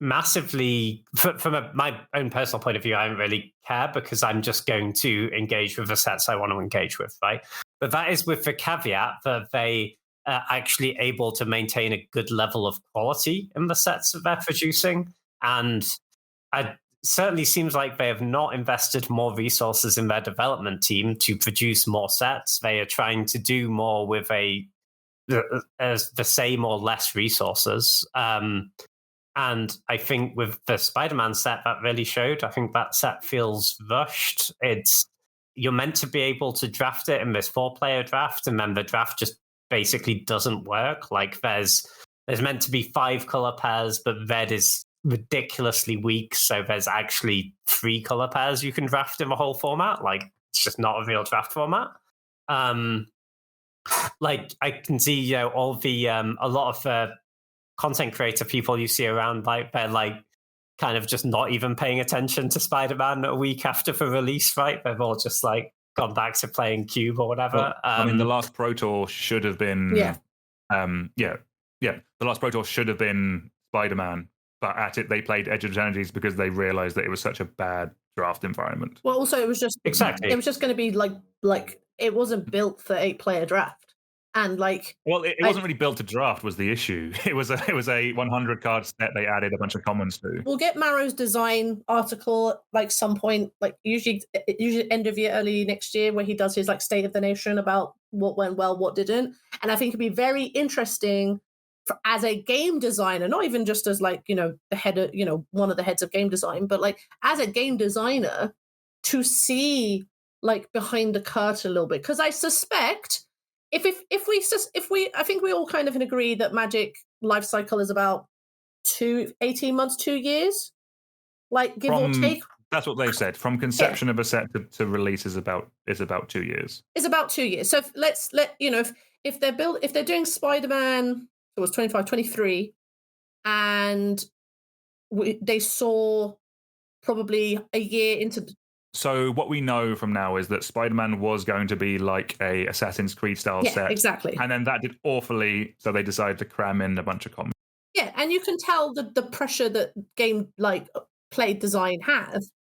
massively, from my own personal point of view, I don't really care, because I'm just going to engage with the sets I want to engage with, right? But that is with the caveat that they are actually able to maintain a good level of quality in the sets that they're producing. And it certainly seems like they have not invested more resources in their development team to produce more sets. They are trying to do more with the same or less resources. And I think with the Spider-Man set, that really showed. I think that set feels rushed. You're meant to be able to draft it in this 4-player draft, and then the draft just basically doesn't work. Like, there's meant to be 5 color pairs, but red is ridiculously weak, so there's actually 3 color pairs you can draft in the whole format. Like, it's just not a real draft format. Like, I can see, all the a lot of the content creator people you see around, like, they're like kind of just not even paying attention to Spider-Man a week after the release, right? They've all just like gone back to playing Cube or whatever. Well, I mean, the last Pro Tour should have been the last Pro Tour should have been Spider-Man, but at it they played Edge of Eternities because they realized that it was such a bad draft environment. Well, also it was just it was just going to be like it wasn't built for 8-player draft. And like, well, it wasn't really built to draft was the issue. It was a 100 card set they added a bunch of commons to. We'll get Marrow's design article like some point, like usually end of year, early next year, where he does his like State of the Nation about what went well, what didn't. And I think it'd be very interesting as a game designer, not even just as like, the head of, one of the heads of game design, but like as a game designer to see like behind the curtain a little bit. Because I suspect if we I think we all kind of agree that Magic life cycle is about 18 months, 2 years, like give or take. That's what they've said. From conception of a set to release is about 2 years. It's about 2 years. So if they're doing Spider-Man, it was 25, 23, and they saw probably a year into. So what we know from now is that Spider-Man was going to be like a Assassin's Creed style set. Exactly. And then that did awfully, so they decided to cram in a bunch of comments. Yeah, and you can tell the pressure that game like play design has.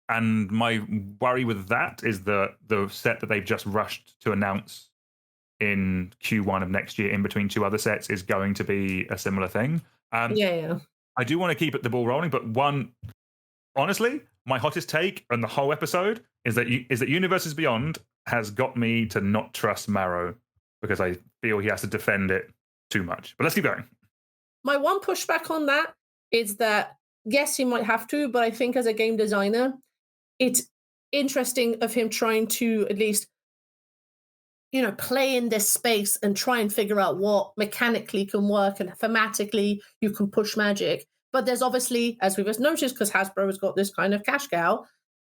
And my worry with that is that the set that they've just rushed to announce in Q1 of next year in between 2 other sets is going to be a similar thing. Yeah. I do want to keep the ball rolling, but honestly, my hottest take on the whole episode is that Universes Beyond has got me to not trust Marrow because I feel he has to defend it too much. But let's keep going. My one pushback on that is that, yes, he might have to, but I think as a game designer, it's interesting of him trying to at least, play in this space and try and figure out what mechanically can work and thematically you can push Magic. But there's obviously, as we've just noticed, because Hasbro has got this kind of cash cow,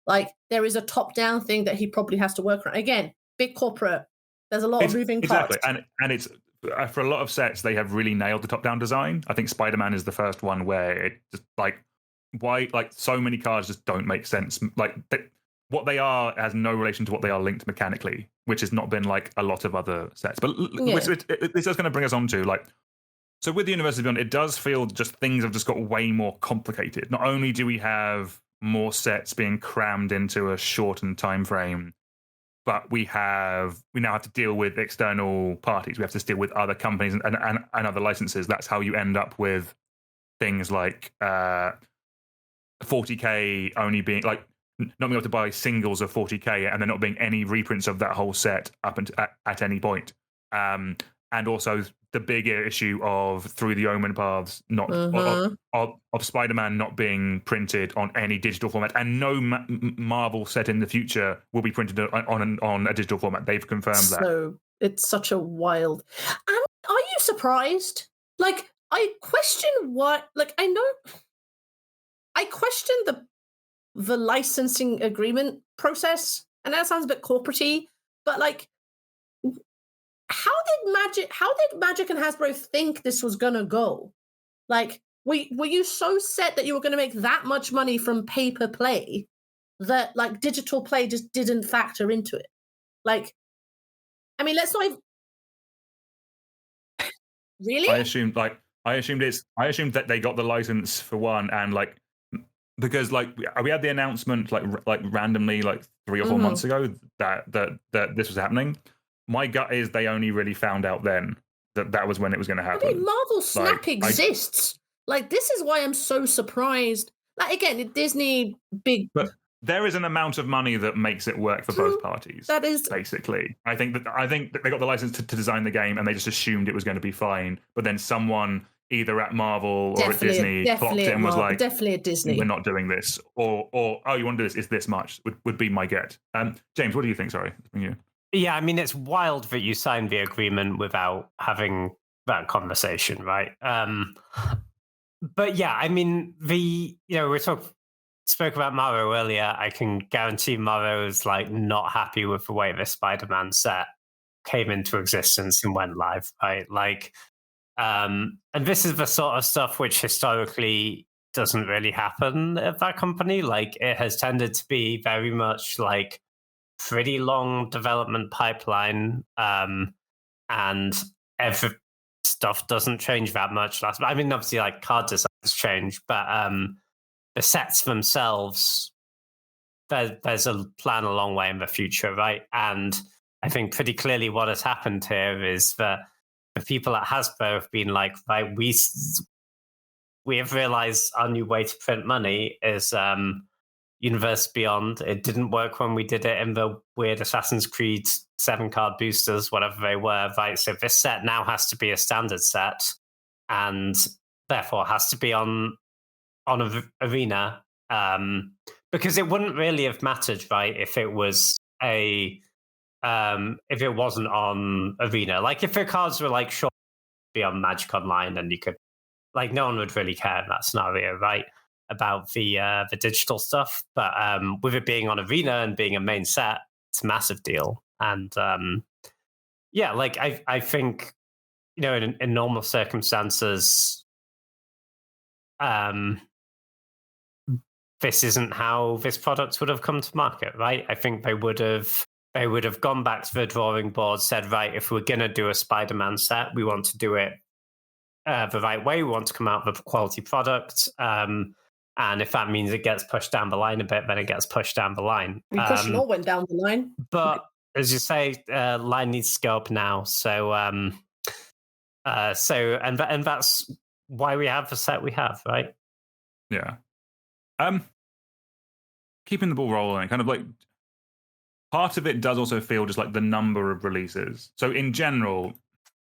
like there is a top-down thing that he probably has to work around. Again, big corporate. There's a lot of moving parts. Exactly, and it's for a lot of sets they have really nailed the top-down design. I think Spider-Man is the first one where it just so many cards just don't make sense. Like what they are has no relation to what they are linked mechanically, which has not been like a lot of other sets. But this is going to bring us on to like. So with the Universes Beyond, it does feel just things have just got way more complicated. Not only do we have more sets being crammed into a shortened time frame, but we now have to deal with external parties. We have to deal with other companies and other licenses. That's how you end up with things like 40k only being like not being able to buy singles of 40k and there not being any reprints of that whole set up at any point. And also the big issue of Through the Omen paths not of Spider-Man not being printed on any digital format, and no Marvel set in the future will be printed on a digital format. They've confirmed that. So it's such a wild. And are you surprised? Like, I question what. Like, I question the licensing agreement process, and that sounds a bit corporate-y, but like, how did Magic and Hasbro think this was gonna go? Like, were you so set that you were gonna make that much money from paper play that like digital play just didn't factor into it? Like, I mean, let's not even... Really? I assumed that they got the license for one, and like, because like we had the announcement like randomly like 3 or 4 months ago that this was happening. My gut is they only really found out then that was when it was going to happen. I mean, Marvel Snap exists. Like, this is why I'm so surprised. Like, again, Disney big, but there is an amount of money that makes it work for both parties. That is basically. I think that they got the license to design the game, and they just assumed it was going to be fine. But then someone either at Marvel or at Disney clocked it and was like, definitely at Disney, we're not doing this, or oh, you want to do this? It's this much would be my get. James, what do you think? Sorry, from you. Yeah, I mean, it's wild that you signed the agreement without having that conversation, right? But yeah, I mean, we spoke about Morrow earlier. I can guarantee Morrow's like not happy with the way the Spider-Man set came into existence and went live, right? Like, and this is the sort of stuff which historically doesn't really happen at that company. Like, it has tended to be very much like pretty long development pipeline, and every stuff doesn't change that much. I mean, obviously, like card designs change, but the sets themselves, there's a plan a long way in the future, right? And I think pretty clearly what has happened here is that the people at Hasbro have been like, right, we have realized our new way to print money is Universe Beyond. It didn't work when we did it in the weird Assassin's Creed 7-card boosters, whatever they were, right? So this set now has to be a standard set, and therefore has to be on Arena, because it wouldn't really have mattered, right, if it was if it wasn't on Arena. Like, if the cards were like short, be on Magic Online, and you could, like, no one would really care in that scenario, right, about the digital stuff. But with it being on Arena and being a main set, it's a massive deal. And yeah, like I think, in normal circumstances, this isn't how this product would have come to market, right? I think they would have gone back to the drawing board, said, right, if we're going to do a Spider-Man set, we want to do it the right way. We want to come out with a quality product. And if that means it gets pushed down the line a bit, then it gets pushed down the line. We pushed all went down the line. But as you say, line needs to go up now. So, and that's why we have the set we have, right? Yeah. Keeping the ball rolling, kind of like, part of it does also feel just like the number of releases. So in general,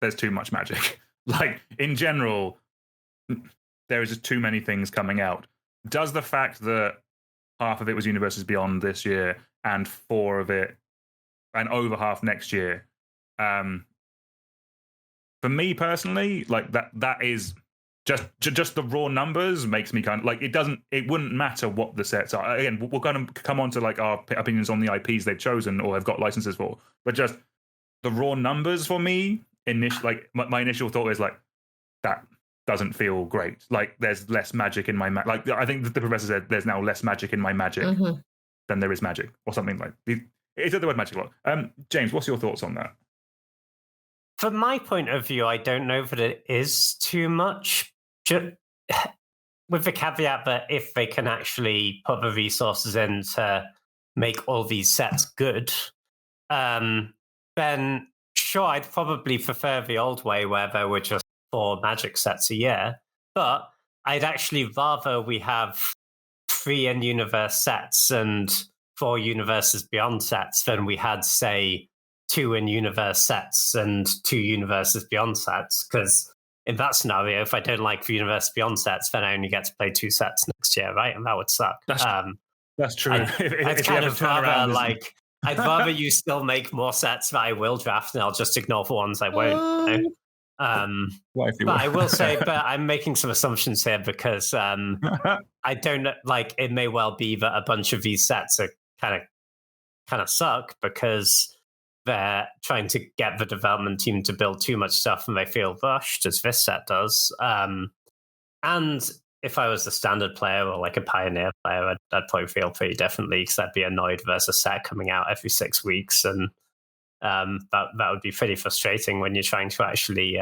there's too much Magic. Like, in general, there is just too many things coming out. Does the fact that half of it was Universes Beyond this year and 4 of it and over half next year, for me personally, like that is just the raw numbers makes me kind of like, it wouldn't matter what the sets are. Again, we're going to come on to like our opinions on the IPs they've chosen or have got licenses for, but just the raw numbers for me, like my initial thought is like, that doesn't feel great. Like, there's less Magic in my like, I think the professor said there's now less Magic in my Magic than there is Magic, or something like. He said the word Magic a lot. James, what's your thoughts on that? From my point of view, I don't know that it is too much. With the caveat that if they can actually put the resources in to make all these sets good, then sure, I'd probably prefer the old way where there were just 4 Magic sets a year. But I'd actually rather we have 3 in-universe sets and 4 Universes Beyond sets than we had, say, 2 in-universe sets and 2 Universes Beyond sets, because in that scenario, if I don't like the Universe Beyond sets, then I only get to play 2 sets next year, right? And that would suck. That's true. I'd kind of rather I'd rather you still make more sets that I will draft, and I'll just ignore the ones I won't. You know? But I will say, but I'm making some assumptions here because I don't like. It may well be that a bunch of these sets are kind of suck because they're trying to get the development team to build too much stuff, and they feel rushed, as this set does. And if I was a standard player or like a pioneer player, I'd probably feel pretty differently because I'd be annoyed versus a set coming out every 6 weeks, and that would be pretty frustrating when you're trying to actually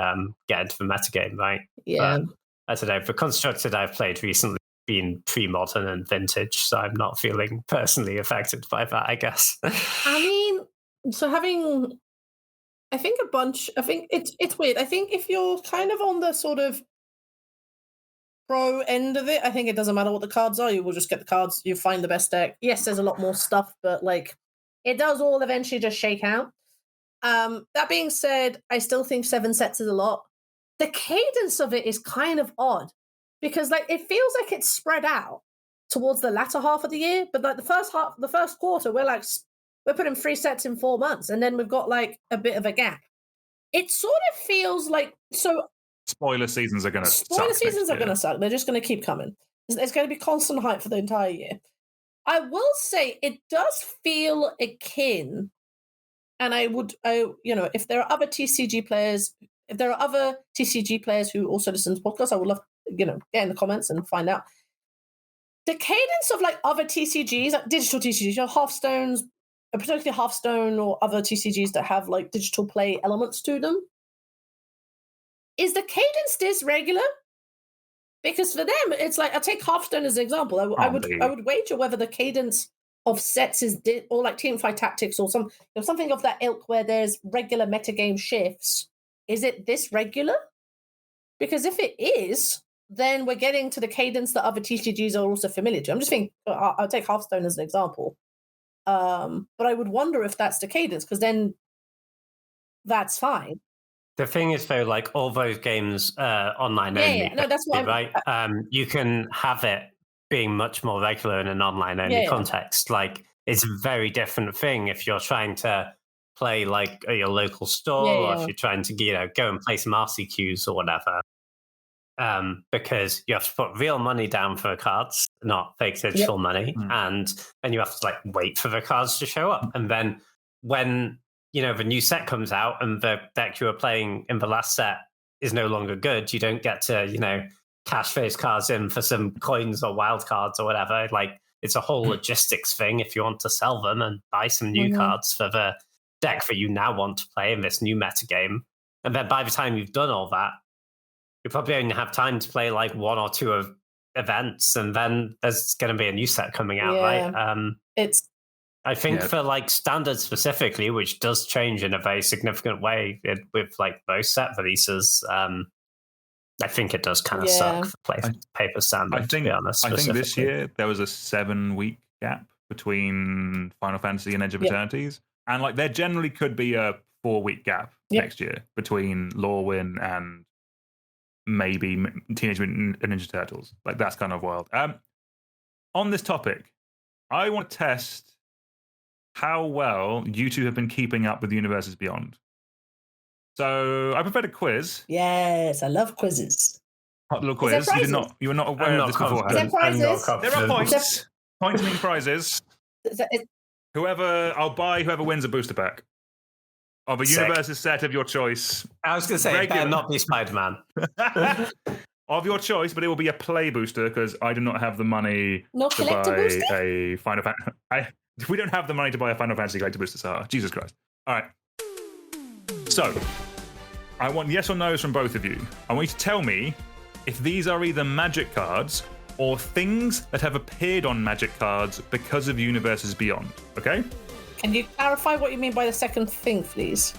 get into the metagame, right? Yeah. I don't know. The constructed I've played recently been pre-modern and vintage, so I'm not feeling personally affected by that, I guess. I mean, so I think it's weird. I think if you're kind of on the sort of pro end of it, I think it doesn't matter what the cards are. You will just get the cards. You find the best deck. Yes, there's a lot more stuff, but like it does all eventually just shake out. That being said, I still think 7 sets is a lot. The cadence of it is kind of odd because like it feels like it's spread out towards the latter half of the year, but like the first quarter, we're putting 3 sets in 4 months, and then we've got like a bit of a gap. It sort of feels like spoiler seasons are going to suck. Spoiler seasons are going to suck. They're just going to keep coming. There's going to be constant hype for the entire year. I will say it does feel akin, and if there are other TCG players, who also listen to podcasts, I would love get in the comments and find out. The cadence of like other TCGs, like digital TCGs, Hearthstones, particularly Hearthstone or other TCGs that have like digital play elements to them. Is the cadence this regular? Because for them, it's like, I'll take Hearthstone as an example. I would wager whether the cadence of sets is or like Teamfight Tactics or something of that ilk where there's regular metagame shifts. Is it this regular? Because if it is, then we're getting to the cadence that other TCGs are also familiar to. I'm just thinking, I'll take Hearthstone as an example. But I would wonder if that's the cadence, because then that's fine. The thing is, though, like all those games online only. Yeah. No, that's what right. You can have it being much more regular in an online only context. Like it's a very different thing if you're trying to play like at your local store, or if you're trying to go and play some RCQs or whatever. Because you have to put real money down for cards, not fake digital money, and then you have to like wait for the cards to show up, and then when the new set comes out and the deck you were playing in the last set is no longer good, you don't get to, cash those cards in for some coins or wild cards or whatever. Like, it's a whole logistics thing if you want to sell them and buy some new cards for the deck that you now want to play in this new meta game. And then by the time you've done all that, you probably only have time to play like 1 or 2 of events, and then there's going to be a new set coming out, right? I think for like standard specifically, which does change in a very significant way with like both set releases, I think it does kind of suck for paper standard, to be honest. I think this year there was a 7-week gap between Final Fantasy and Edge of Eternities. And like there generally could be a 4-week gap next year between Lorwyn and maybe Teenage Mutant Ninja Turtles. Like that's kind of wild. On this topic, I want to test how well you two have been keeping up with Universes Beyond. So I prepared a quiz. Yes, I love quizzes. Hot little quiz. You were not aware of this beforehand. Is there prizes? There are points. Points mean prizes. I'll buy whoever wins a booster pack of a Universes set of your choice. I was going to say, it better not be Spider-Man. Of your choice, but it will be a play booster because I do not have the money to buy a Final Fantasy. We don't have the money to buy a Final Fantasy collector booster, so Jesus Christ. All right. So, I want yes or no's from both of you. I want you to tell me if these are either magic cards or things that have appeared on magic cards because of Universes Beyond. Okay? Can you clarify what you mean by the second thing, please?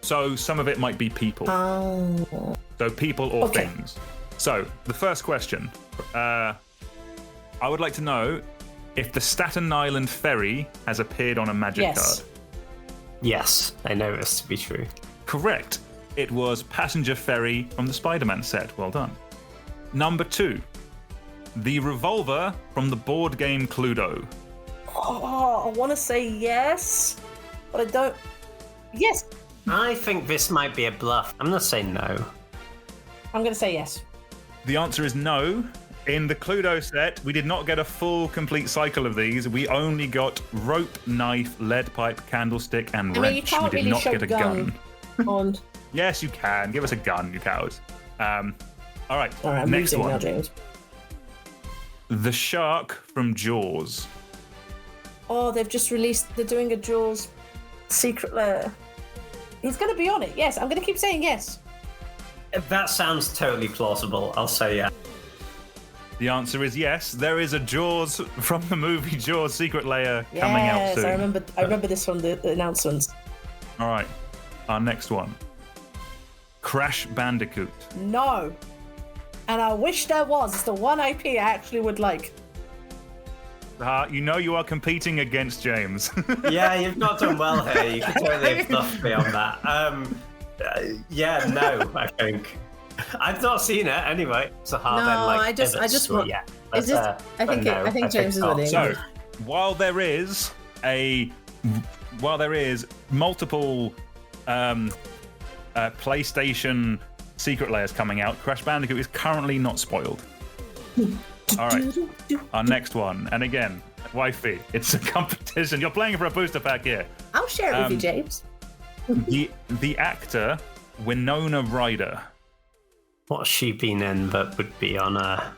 So, some of it might be people. Oh. So, people or things. So, the first question. I would like to know if the Staten Island Ferry has appeared on a magic card. Yes, I know this to be true. Correct. It was Passenger Ferry from the Spider-Man set. Well done. Number 2. The revolver from the board game Cluedo. Oh, I want to say yes, but I don't. Yes. I think this might be a bluff. I'm going to say no. I'm going to say yes. The answer is no. In the Cluedo set, we did not get a full, complete cycle of these. We only got rope, knife, lead pipe, candlestick, and wrench. You can't we did really not show get a gun. On. Yes, you can. Give us a gun, you cowards. All right, I'm next losing one. now, James. The shark from Jaws. Oh, they've just released. They're doing a Jaws secret lair. He's going to be on it. Yes, I'm going to keep saying yes. That sounds totally plausible. I'll say yeah. The answer is yes. There is a Jaws from the movie Jaws secret layer coming out soon. Yes, I remember this from the announcements. All right, our next one. Crash Bandicoot. No. And I wish there was. It's the one IP I actually would like. You know you are competing against James. Yeah, you've not done well here. You could totally have bluffed me on that. Yeah, no, I think. I've not seen it anyway. So hard. No, I just want. Yeah, I think James is winning. So, while there is multiple PlayStation secret layers coming out, Crash Bandicoot is currently not spoiled. All right, our next one, and again, wifey, it's a competition. You're playing for a booster pack here. I'll share it with you, James. The actor Winona Ryder. What's she been in that would be on a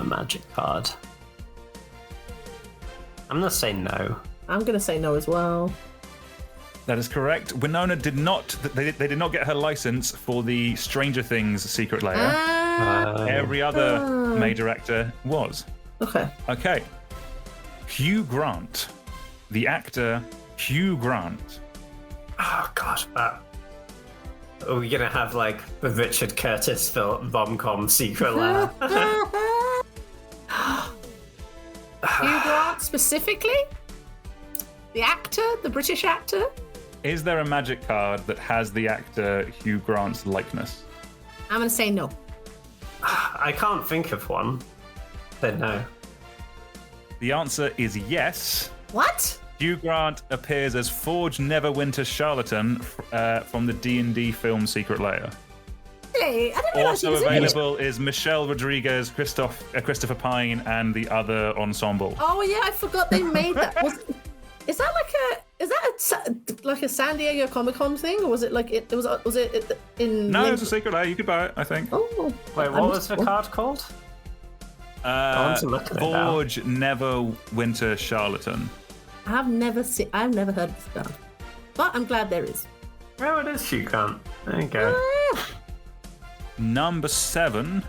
magic card? I'm gonna say no. I'm gonna say no as well. That is correct. Winona did not. They did not get her license for the Stranger Things secret layer. Every other major actor was. Okay. Hugh Grant, the actor Hugh Grant. Oh God. Are we gonna have like the Richard Curtis film rom-com secret layer? Hugh Grant specifically? The actor? The British actor? Is there a magic card that has the actor Hugh Grant's likeness? I'm gonna say no. I can't think of one. Then no. The answer is yes. What? Hugh Grant appears as Forge Neverwinter Charlatan from the D&D film Secret Layer. Hey, I didn't realize he Also was in it. available is Michelle Rodriguez, Christopher Pine, and the other ensemble. Oh yeah, I forgot they made that. Is that like a San Diego Comic-Con thing, or was it like was it in? No, it's a Secret Layer. You could buy it, I think. Oh, wait, what was the card called? Forge Neverwinter Charlatan. I've never heard of this card, but I'm glad there is. Oh, it is Hugh Grant. There you go. Number 7,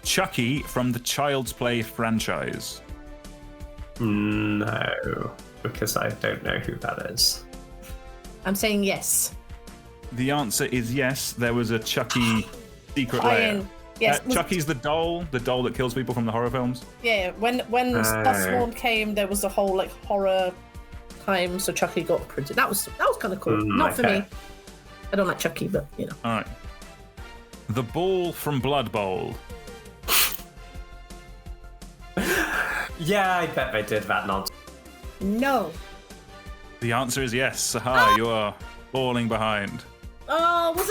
Chucky from the Child's Play franchise. No, because I don't know who that is. I'm saying yes. The answer is yes. There was a Chucky secret layer. Yes, Chucky's the doll that kills people from the horror films. Yeah, when Swarm came, there was a whole like horror time, so Chucky got printed. That was kind of cool. Not for me. I don't like Chucky, but you know. All right. The ball from Blood Bowl. Yeah, I bet they did that nonsense. No. The answer is yes. Sahar, you are falling behind. Oh, was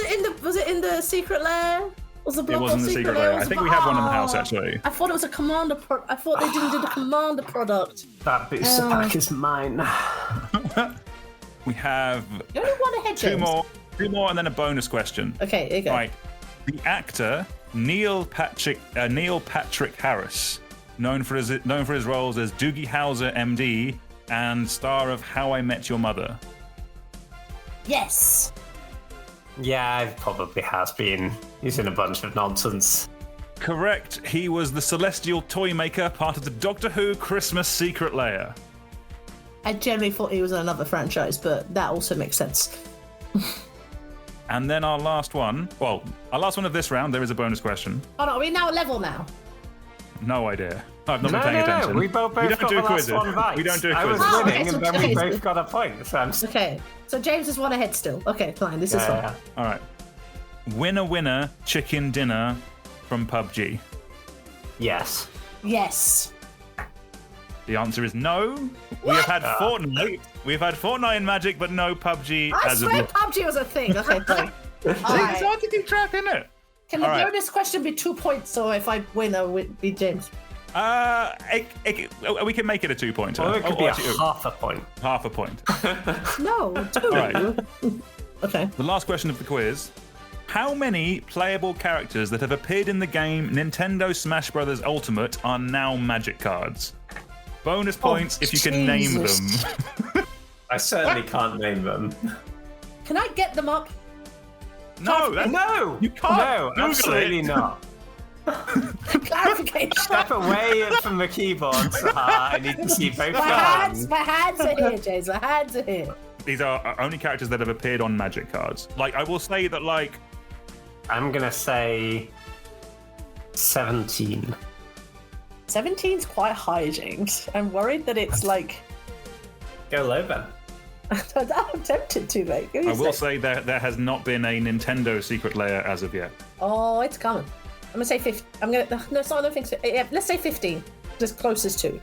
it in the secret lair? Was the Blood Bowl secret lair? I think we have one in the house actually. I thought it was a Commander. I thought they didn't do the Commander product. That booster pack is mine. We have You only one ahead, two James. more, and then a bonus question. Okay, there you go. Right. The actor Neil Patrick Harris, known for his roles as Doogie Howser, MD, and star of How I Met Your Mother. Yes. Yeah, it probably has been. He's in a bunch of nonsense. Correct. He was the Celestial Toy Maker, part of the Doctor Who Christmas Secret Layer. I generally thought he was in another franchise, but that also makes sense. And then our last one of this round, there is a bonus question. Oh no, are we now level now? No idea. I've not been paying attention. No. We both don't got do the quizzes. last one right. We don't do I quizzes. was winning, so and then we both got a point. So okay, so James is one ahead still. Okay, fine. This is fine. All right. Winner, chicken dinner from PUBG. Yes. Yes. The answer is no. We have had Fortnite. We've had Fortnite and Magic, but no PUBG. I swear PUBG was a thing. Okay, fine. It's hard to keep track, isn't it? Can the bonus question be 2 points? So if I win, I would be James. We can make it a 2-pointer. Or it could be half a point. Half a point. No, 2. All right. Okay. The last question of the quiz. How many playable characters that have appeared in the game Nintendo Smash Bros. Ultimate are now Magic cards? Bonus points if you can name them. I certainly can't name them. Can I get them up? No, you can't. No, Google absolutely it. not. Clarification. Step away from the keyboard, Sahar. I need to see both your hands. My hands are here, James. My hands are here. These are only characters that have appeared on Magic cards. Like, I will say that, like... I'm going to say 17. 17's quite high, James. I'm worried that it's like... Go low, then. I'm tempted to, mate. I will say there has not been a Nintendo secret layer as of yet. Oh, it's coming. I'm gonna say 15. No, it's not. I don't think so. Yeah, let's say 15. Just closest to.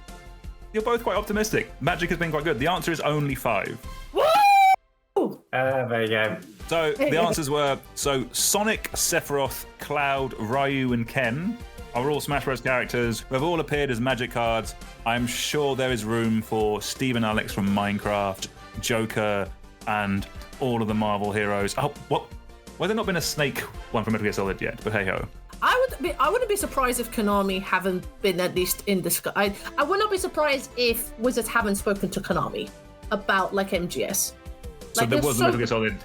You're both quite optimistic. Magic has been quite good. The answer is only 5. Woo! There you go. So the answers were Sonic, Sephiroth, Cloud, Ryu, and Ken are all Smash Bros. Characters who have all appeared as Magic cards. I'm sure there is room for Steve and Alex from Minecraft, Joker, and all of the Marvel heroes. Oh, what? Why has there not been a Snake one from Metal Gear Solid yet? But hey ho. I wouldn't be surprised if Konami haven't been at least in discussion. I would not be surprised if Wizards haven't spoken to Konami about like MGS. So there was the Metal Gear Solid.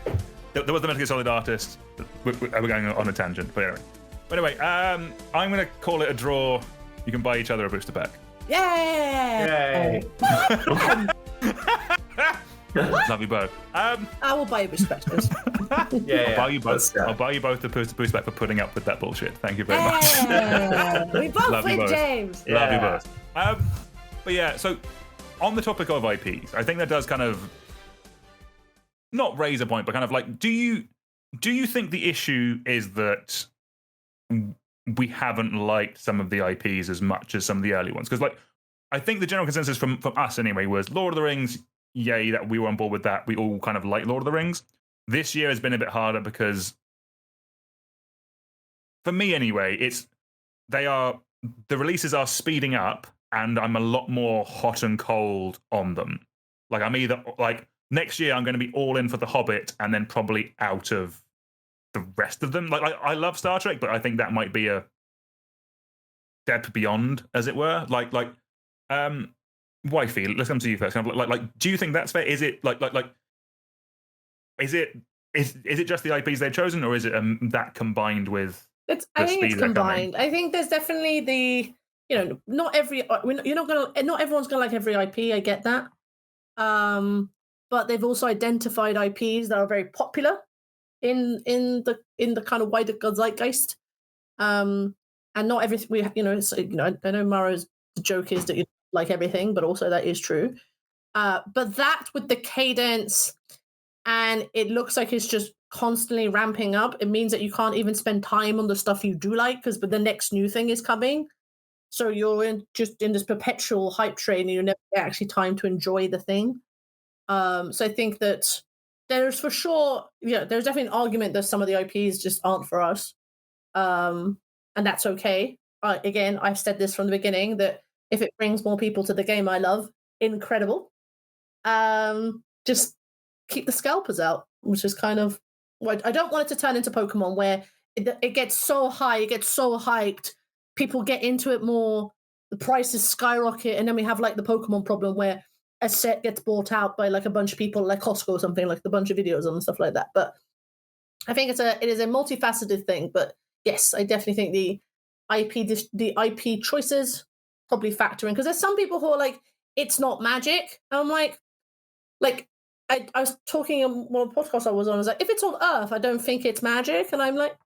There was the Metal Gear Solid artist. We're going on a tangent, but anyway. I'm going to call it a draw. You can buy each other a booster pack. Yay! Love you both. I will buy you respecters. I'll buy you both. I'll buy you both the booster back for putting up with that bullshit. Thank you very much. We both win, James. Love you both. But yeah, so on the topic of IPs, I think that does kind of not raise a point, but kind of like, do you think the issue is that we haven't liked some of the IPs as much as some of the early ones? Because like, I think the general consensus from us anyway was Lord of the Rings. Yay, that we were on board with that. We all kind of like Lord of the Rings. This year has been a bit harder because, for me anyway, the releases are speeding up, and I'm a lot more hot and cold on them. Like I'm either like next year I'm going to be all in for The Hobbit, and then probably out of the rest of them. Like I love Star Trek, but I think that might be a step beyond, as it were. Wifey, let's come to you first. Kind of like, do you think that's fair? Is it is it just the IPs they've chosen, or is it that combined with? I think it's combined. I think there's definitely not everyone's gonna like every IP. I get that, but they've also identified IPs that are very popular in the kind of wider zeitgeist, and not everything. I know Maro's joke is that you like everything, but also that is true. But that with the cadence, and it looks like it's just constantly ramping up, it means that you can't even spend time on the stuff you do like, but the next new thing is coming. So you're just in this perpetual hype train, and you never get actually time to enjoy the thing. So I think that there's for sure, there's definitely an argument that some of the IPs just aren't for us. And that's okay. Again, I've said this from the beginning, that if it brings more people to the game I love, incredible. Just keep the scalpers out, which is kind of what I don't want it to turn into Pokemon, where it gets so high, it gets so hyped, people get into it more, the prices skyrocket, and then we have like the Pokemon problem where a set gets bought out by like a bunch of people, like Costco or something, like a bunch of videos and stuff like that. But I think it is a multifaceted thing. But yes, I definitely think the IP choices probably factor in, because there's some people who are like, it's not Magic. And I'm like I was talking on one podcast I was on. I was like, if it's on Earth, I don't think it's Magic. And I'm like,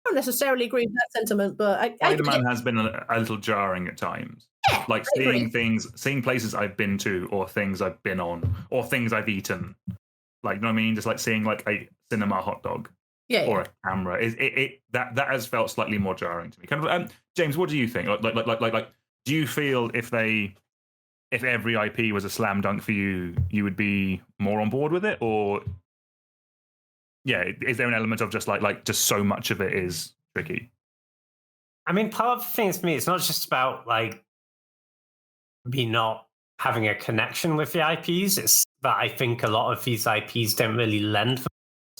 don't necessarily agree with that sentiment, but Spider-Man has been a little jarring at times. Yeah, like seeing places I've been to, or things I've been on, or things I've eaten. Like, you know what I mean? Just like seeing like a cinema hot dog, or a camera. That has felt slightly more jarring to me. Kind of, James, what do you think? Like, do you feel if every IP was a slam dunk for you, you would be more on board with it, or is there an element of just just so much of it is tricky? I mean, part of the thing for me, it's not just about like me not having a connection with the IPs. It's that I think a lot of these IPs don't really lend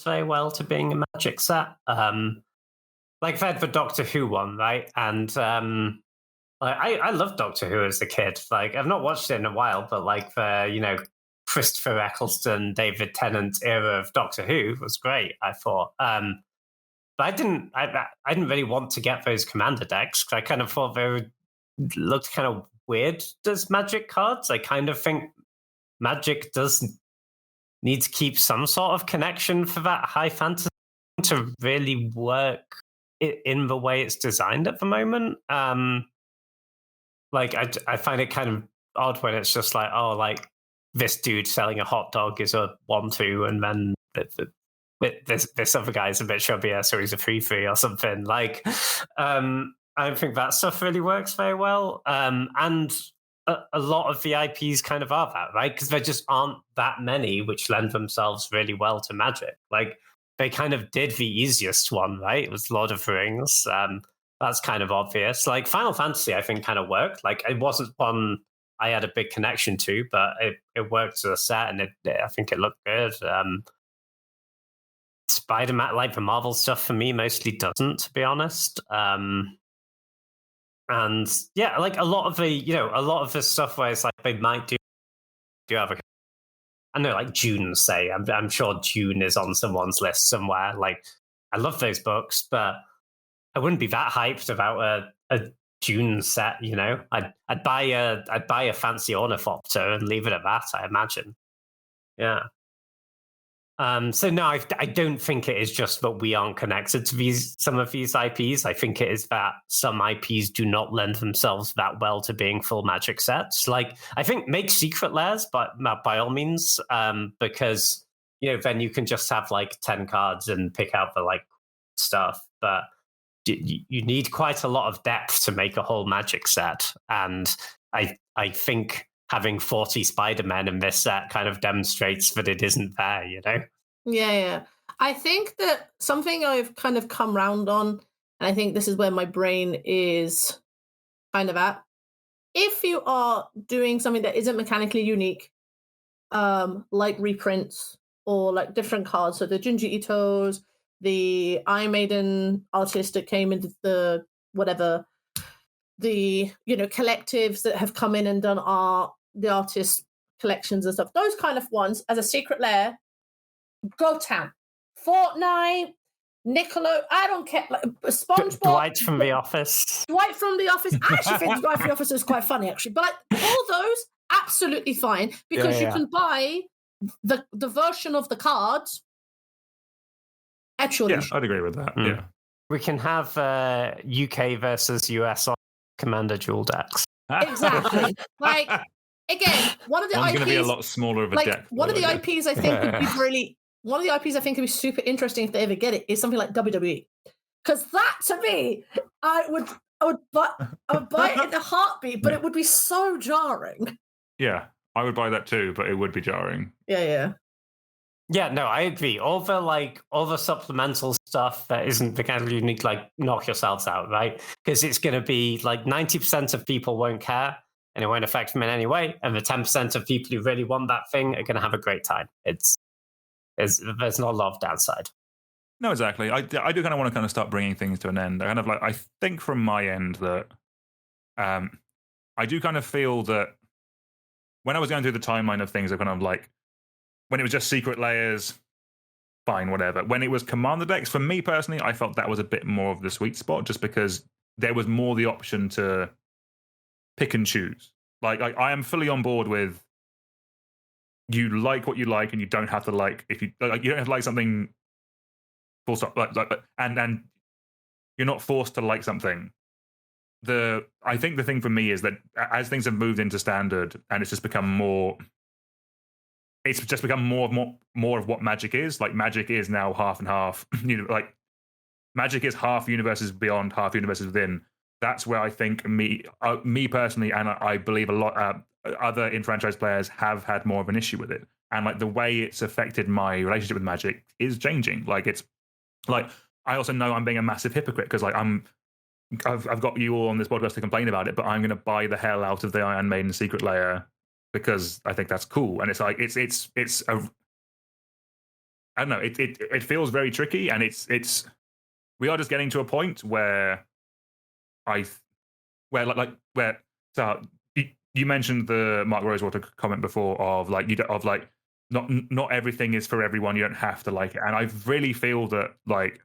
very well to being a Magic set. Like I've had the Doctor Who one, right? And I loved Doctor Who as a kid. Like I've not watched it in a while, but like the Christopher Eccleston, David Tennant era of Doctor Who was great, I thought. But I didn't really want to get those commander decks because I kind of thought they looked kind of weird as Magic cards. I kind of think Magic does need to keep some sort of connection for that high fantasy to really work in the way it's designed at the moment. Like I find it kind of odd when it's just like, oh, like this dude selling a hot dog is a 1/2, and then this other guy's a bit chubbier, so he's a 3/3 or something. Like, I don't think that stuff really works very well. And a lot of the IPs kind of are that, right? Because there just aren't that many which lend themselves really well to Magic. Like, they kind of did the easiest one, right? It was Lord of the Rings. That's kind of obvious. Like Final Fantasy, I think kind of worked. Like it wasn't one I had a big connection to, but it worked as a set, and I think it looked good. Spider-Man, like the Marvel stuff for me, mostly doesn't, to be honest. And yeah, like a lot of the stuff where it's like they might do have I know, like Dune, say. I'm sure Dune is on someone's list somewhere. Like, I love those books, but I wouldn't be that hyped about a Dune set. I'd buy a fancy ornithopter and leave it at that, I imagine. Yeah. So no, I don't think it is just that we aren't connected to some of these IPs. I think it is that some IPs do not lend themselves that well to being full Magic sets. Like, I think make Secret Lairs, but by all means, because then you can just have like 10 cards and pick out the like stuff. But you need quite a lot of depth to make a whole Magic set, and I think having 40 Spider-Men in this set kind of demonstrates that it isn't there, Yeah. I think that something I've kind of come round on, and I think this is where my brain is kind of at. If you are doing something that isn't mechanically unique, like reprints or like different cards, so the Junji Ito's, the Iron Maiden artist that came into the whatever, the collectives that have come in and done art, the artist collections and stuff, those kind of ones as a Secret Lair, go town. Fortnite, Niccolo, I don't care. Like SpongeBob, Dwight from The Office. I actually think Dwight from The Office is quite funny, actually. But like all those, absolutely fine, because you can buy the version of the cards. Actually, yeah, I'd agree with that. Yeah, we can have UK versus US on Commander dual decks. Exactly. Like again, one of the one's IPs going to be a lot smaller of a deck. One of the IPs I think would be really. One of the IPs I think would be super interesting if they ever get it is something like WWE, because that to me, I would buy it in a heartbeat, but it would be so jarring. Yeah, I would buy that too, but it would be jarring. Yeah. Yeah, no, I agree. All the supplemental stuff that isn't mechanically unique, like knock yourselves out, right? Because it's going to be like 90% of people won't care, and it won't affect them in any way, and the 10% of people who really want that thing are going to have a great time. There's not a lot of downside. No, exactly. I do kind of want to kind of start bringing things to an end. I think from my end that I do kind of feel that when I was going through the timeline of things, I kind of like when it was just Secret Lairs, fine, whatever. When it was Commander decks, for me personally, I felt that was a bit more of the sweet spot, just because there was more the option to pick and choose. Like I am fully on board with you like what you like, and you don't have to like if you like. You don't have to like something full stop. And you're not forced to like something. I think the thing for me is that as things have moved into standard and it's just become more of what Magic is. Like Magic is now half and half. Like Magic is half universes beyond, half universes within. That's where I think me personally, and I believe a lot other in-franchise players have had more of an issue with it. And like the way it's affected my relationship with Magic is changing. Like it's like I also know I'm being a massive hypocrite because like I've got you all on this podcast to complain about it, but I'm going to buy the hell out of the Iron Maiden Secret Lair because I think that's cool. And it's like it's a I don't know. It feels very tricky, and it's we are just getting to a point where so you mentioned the Mark Rosewater comment before of like not everything is for everyone. You don't have to like it, and I really feel that like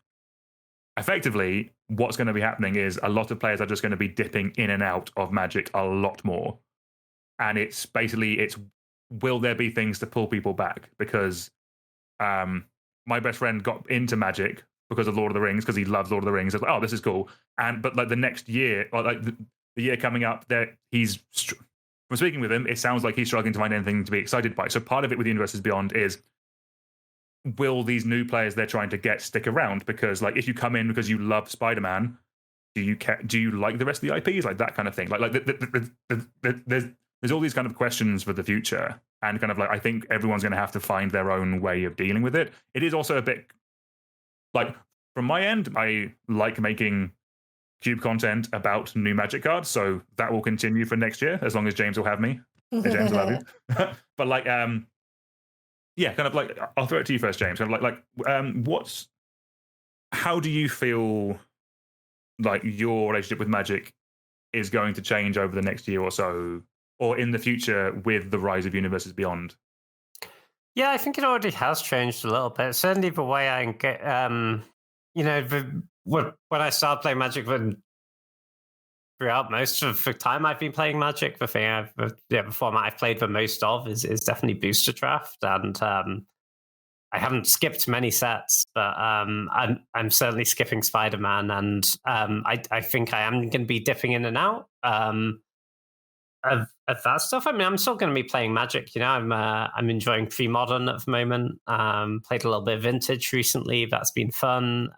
effectively what's going to be happening is a lot of players are just going to be dipping in and out of Magic a lot more, and it's will there be things to pull people back? Because my best friend got into Magic because of Lord of the Rings, because he loves Lord of the Rings. It's like, oh, this is cool. But like the next year, or like the year coming up, that from speaking with him, it sounds like he's struggling to find anything to be excited by. So part of it with Universes Beyond is, will these new players they're trying to get stick around? Because like if you come in because you love Spider-Man, do you like the rest of the IPs? Like that kind of thing. Like there's all these kind of questions for the future, and kind of like I think everyone's going to have to find their own way of dealing with it. It is also a bit like from my end, I like making Cube content about new Magic cards, so that will continue for next year as long as James will have me. Hey, James, I love you. But like, yeah, kind of like I'll throw it to you first, James. Kind of how do you feel like your relationship with Magic is going to change over the next year or so, or in the future with the rise of Universes Beyond? Yeah, I think it already has changed a little bit. Certainly the way I get, when I started playing Magic, throughout most of the time I've been playing Magic, the format I've played the most of is definitely Booster Draft, and I haven't skipped many sets, but I'm certainly skipping Spider-Man, and I think I am going to be dipping in and out of that stuff. I mean, I'm still going to be playing Magic. You know, I'm enjoying pre-modern at the moment. Played a little bit of Vintage recently. That's been fun.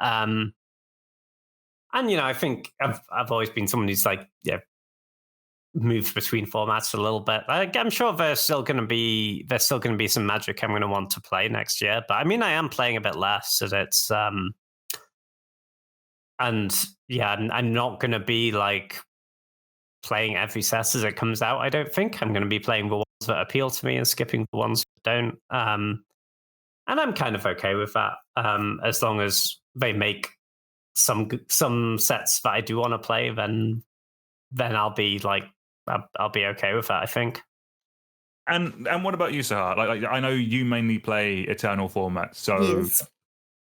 And you know, I think I've always been someone who's like, yeah, moved between formats a little bit. I'm sure there's still going to be some Magic I'm going to want to play next year. But I mean, I am playing a bit less, so it's and yeah, I'm not going to be like playing every set as it comes out. I don't think I'm going to be playing the ones that appeal to me and skipping the ones that don't. And I'm kind of okay with that, as long as they make some sets that I do want to play. Then I'll be like, I'll be okay with that, I think. And what about you, Sahar? Like I know you mainly play Eternal formats, so yes.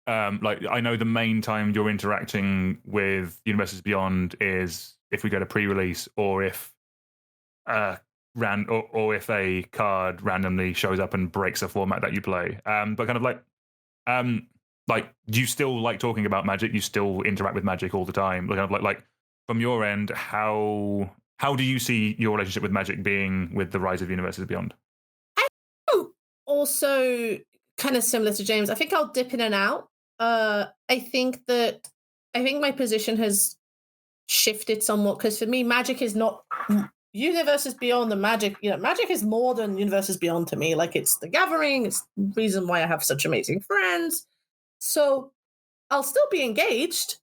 Like I know the main time you're interacting with Universes Beyond is if we go to pre-release, or if or if a card randomly shows up and breaks a format that you play. But kind of like do you still like talking about Magic? You still interact with Magic all the time? Kind of like from your end, how do you see your relationship with Magic being with the rise of Universes Beyond? I'm also kind of similar to James. I think I'll dip in and out. I think my position has shifted somewhat, because for me, Magic is not Universes Beyond the Magic. You know, Magic is more than Universes Beyond to me. Like, it's the gathering. It's the reason why I have such amazing friends. So I'll still be engaged.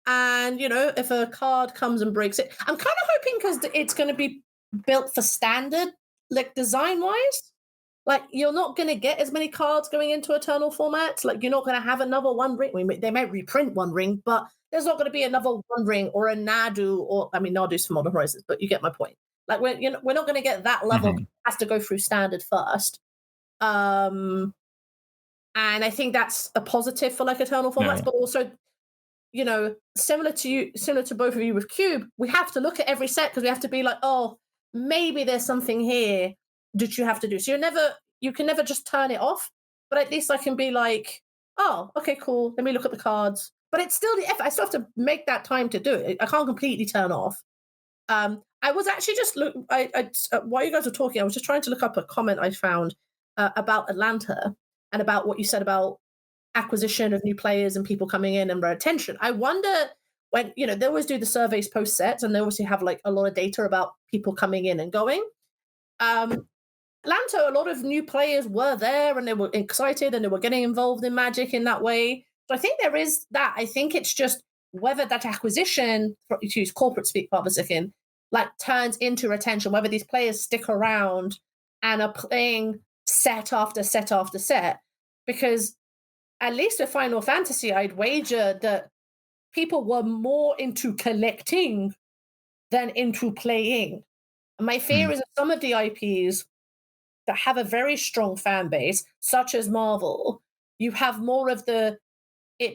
And, you know, if a card comes and breaks it, I'm kind of hoping because it's going to be built for standard, like design-wise. Like, you're not going to get as many cards going into Eternal formats. Like, you're not going to have another One Ring. They might reprint One Ring, but there's not going to be another One Ring or a Nadu, or, I mean, Nadu's for Modern Horizons, but you get my point. Like, we're not going to get that level. It has to go through standard first. And I think that's a positive for, like, Eternal formats, but also, you know, similar to both of you with Cube, we have to look at every set because we have to be like, oh, maybe there's something here that you have to do. So you can never just turn it off, but at least I can be like, oh, okay, cool. Let me look at the cards. but it's still the effort. I still have to make that time to do it. I can't completely turn off. I was actually just while you guys were talking, I was just trying to look up a comment I found about Atlanta and about what you said about acquisition of new players and people coming in and retention. I wonder when, they always do the surveys post sets and they obviously have like a lot of data about people coming in and going. Atlanta, a lot of new players were there and they were excited and they were getting involved in Magic in that way. So I think there is that. I think it's just whether that acquisition, to use corporate speak for a second, like turns into retention, whether these players stick around and are playing set after set after set. Because at least with Final Fantasy, I'd wager that people were more into collecting than into playing. And my fear is that some of the IPs that have a very strong fan base, such as Marvel, you have more of it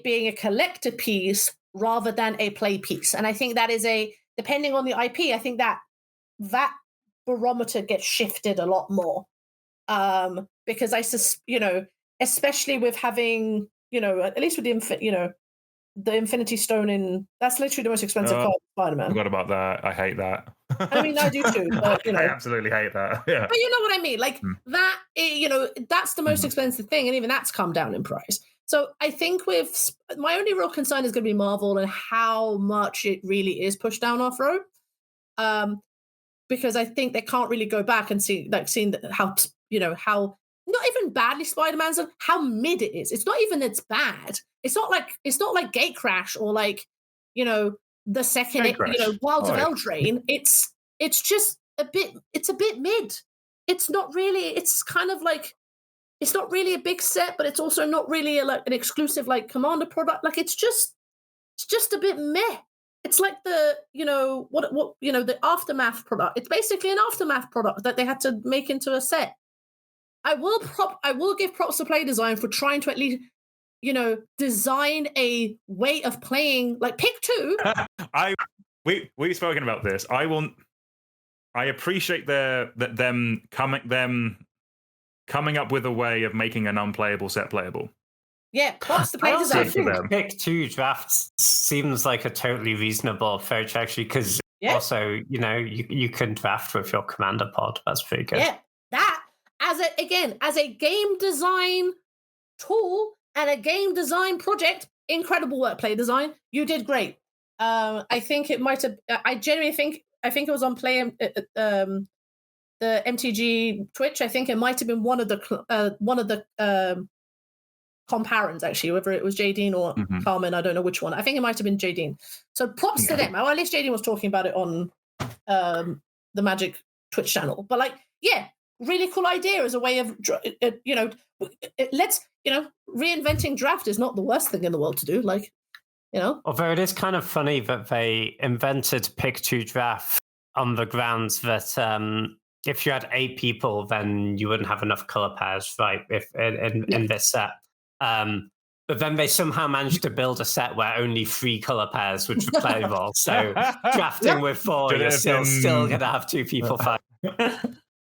being a collector piece rather than a play piece. And I think that is depending on the IP, I think that barometer gets shifted a lot more. Because especially with having, at least with the Infinity Stone that's literally the most expensive card in Spider-Man. I forgot about that. I hate that. I mean, I do too. But, I absolutely hate that. Yeah. But you know what I mean? Like that, that's the most expensive thing. And even that's come down in price. So I think my only real concern is going to be Marvel and how much it really is pushed down our throat. Because I think they can't really go back and seeing how not even badly Spider-Man's done, how mid it is. It's not even it's bad. It's not like Gate Crash or like, the second Wilds of Eldraine. It's just a bit mid. It's not really, it's kind of like, it's not really a big set, but it's also not really like an exclusive like Commander product. Like it's just a bit meh. It's like the the Aftermath product. It's basically an Aftermath product that they had to make into a set. I will give props to Play Design for trying to at least design a way of playing like pick two. We've spoken about this. I appreciate them coming up with a way of making an unplayable set playable. Yeah, props to Play Design. I think pick two drafts seems like a totally reasonable approach, actually, because also, you can draft with your commander pod. That's pretty good. Yeah, that as a game design tool and a game design project, incredible work, Play Design. You did great. I think it might have. I genuinely think. I think it was on the MTG Twitch. I think it might have been one of the comparons, actually, whether it was Jadine or Carmen. I don't know which one. I think it might have been Jadine. So props to them. Well, at least Jadine was talking about it on the Magic Twitch channel. But really cool idea as a way of reinventing draft is not the worst thing in the world to do. Although it is kind of funny that they invented pick two draft on the grounds that if you had 8 people, then you wouldn't have enough color pairs, right? If in this set. But then they somehow managed to build a set where only 3 color pairs would be playable. So drafting with 4, you're still going to have 2 people fight.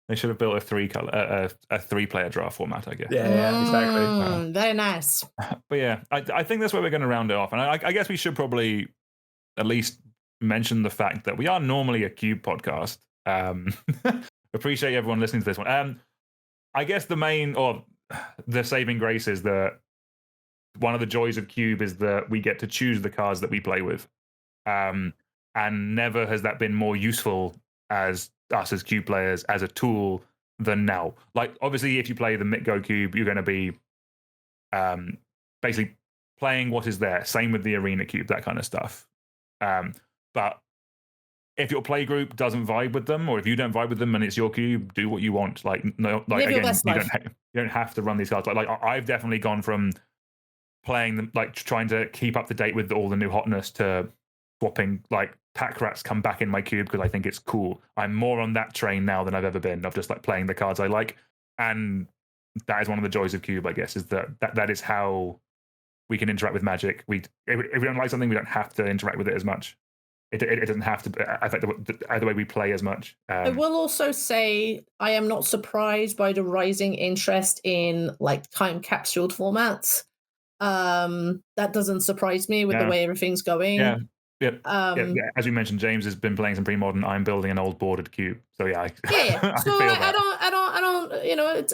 They should have built a 3-player draft format, I guess. Yeah, exactly. Very nice. But yeah, I think that's where we're going to round it off. And I guess we should probably at least mention the fact that we are normally a Cube podcast. Appreciate everyone listening to this one. I guess the saving grace is that one of the joys of Cube is that we get to choose the cards that we play with. And never has that been more useful as us as Cube players as a tool than now. Like, obviously, if you play the MitGo Cube, you're going to be basically playing what is there. Same with the Arena Cube, that kind of stuff. But if your play group doesn't vibe with them, or if you don't vibe with them and it's your cube, do what you want. Again, you don't have to run these cards. Like I've definitely gone from playing them, like trying to keep up to date with all the new hotness, to swapping pack rats come back in my cube because I think it's cool. I'm more on that train now than I've ever been, of just playing the cards I like. And that is one of the joys of Cube, I guess, is that is how we can interact with Magic. If we don't like something, we don't have to interact with it as much. It doesn't have to affect the way we play as much. I will also say I am not surprised by the rising interest in time capsuled formats. That doesn't surprise me with the way everything's going. Yeah. Yep. As we mentioned, James has been playing some pre-modern. I'm building an old bordered cube. So yeah, I don't. You know,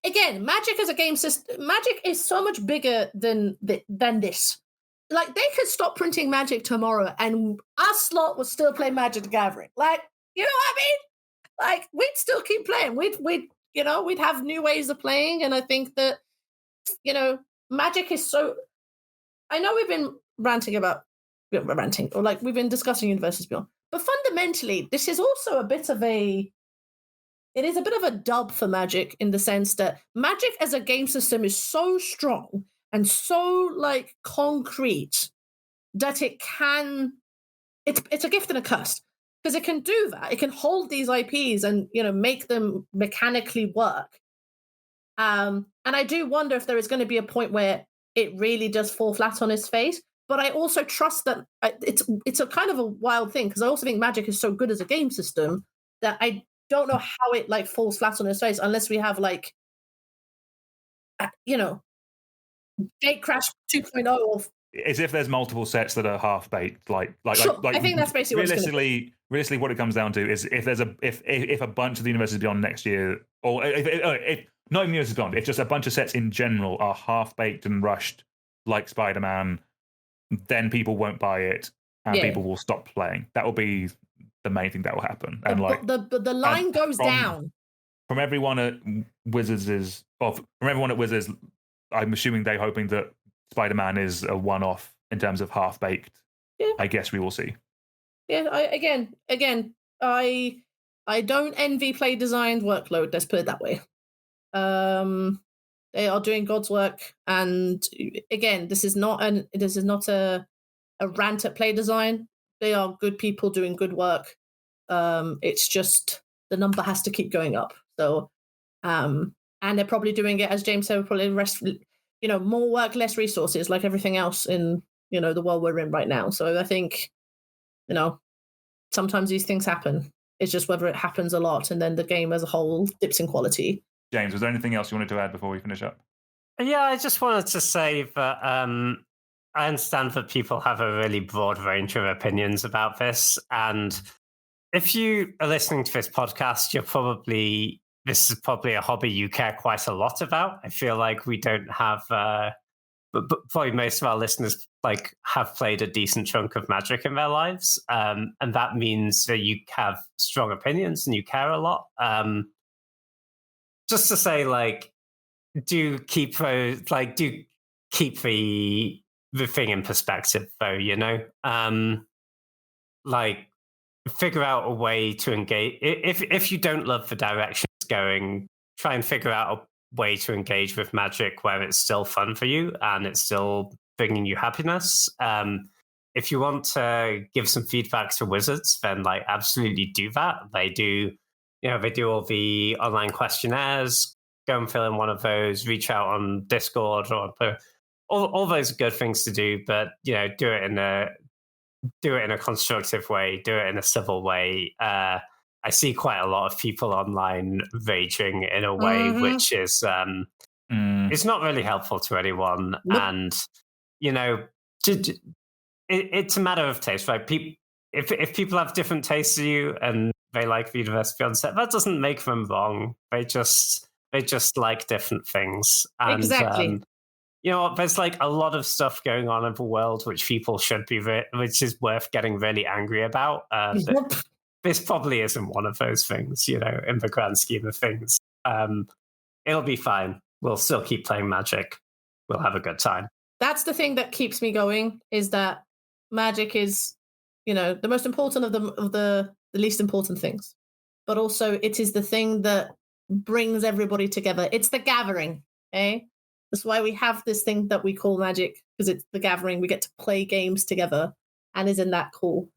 again, Magic as a game system, Magic is so much bigger than this. Like, they could stop printing Magic tomorrow, and our slot would still play Magic the Gathering. Like, you know what I mean? Like, we'd still keep playing. We'd have new ways of playing, and I think that, you know, Magic is so. I know we've been ranting, or like we've been discussing Universes Beyond, but fundamentally, this is also a bit of a dub for Magic, in the sense that Magic as a game system is so strong and so like concrete that it's a gift and a curse, because it can do that. It can hold these IPs and, you know, make them mechanically work. And I do wonder if there is going to be a point where it really does fall flat on its face. But I also trust that it's a kind of a wild thing, because I also think Magic is so good as a game system that I don't know how it like falls flat on its face unless we have like, you know, Gatecrash 2.0 or. As if there's multiple sets that are half baked. Like I think that's basically realistically what it comes down to is if a bunch of the Universes Beyond next year, or if not even Universes Beyond, if just a bunch of sets in general are half baked and rushed like Spider-Man, then people won't buy it and people will stop playing. That will be the main thing that will happen. And like the line goes down. From everyone at Wizards I'm assuming they're hoping that Spider-Man is a one-off in terms of half-baked. Yeah. I guess we will see. Yeah, I don't envy play designed workload, let's put it that way. They are doing God's work, and again, this is not a rant at play design. They are good people doing good work. It's just the number has to keep going up. So, and they're probably doing it, as James said, probably more work, less resources, like everything else in, the world we're in right now. So I think, sometimes these things happen. It's just whether it happens a lot and then the game as a whole dips in quality. James, was there anything else you wanted to add before we finish up? Yeah, I just wanted to say that I understand that people have a really broad range of opinions about this. And if you are listening to this podcast, this is probably a hobby you care quite a lot about. I feel like we don't have, but probably most of our listeners have played a decent chunk of Magic in their lives. And that means that you have strong opinions and you care a lot. Just to say, do keep the thing in perspective, though, figure out a way to engage. If you don't love the direction it's going, try and figure out a way to engage with Magic where it's still fun for you and it's still bringing you happiness. If you want to give some feedback to Wizards, then absolutely do that. They do all the online questionnaires. Go and fill in one of those. Reach out on Discord or all those good things to do. But do it in a constructive way. Do it in a civil way. I see quite a lot of people online raging in a way which is it's not really helpful to anyone. Nope. And it's a matter of taste, right? If people have different tastes to you and they like the Universe Beyond set, that doesn't make them wrong. They just like different things. And, exactly. There's a lot of stuff going on in the world which people should be, which is worth getting really angry about. This probably isn't one of those things, in the grand scheme of things. It'll be fine. We'll still keep playing Magic. We'll have a good time. That's the thing that keeps me going, is that Magic is, the most important of the least important things. But also it is the thing that brings everybody together. It's the gathering, okay? That's why we have this thing that we call Magic, because it's the gathering. We get to play games together, and isn't that cool?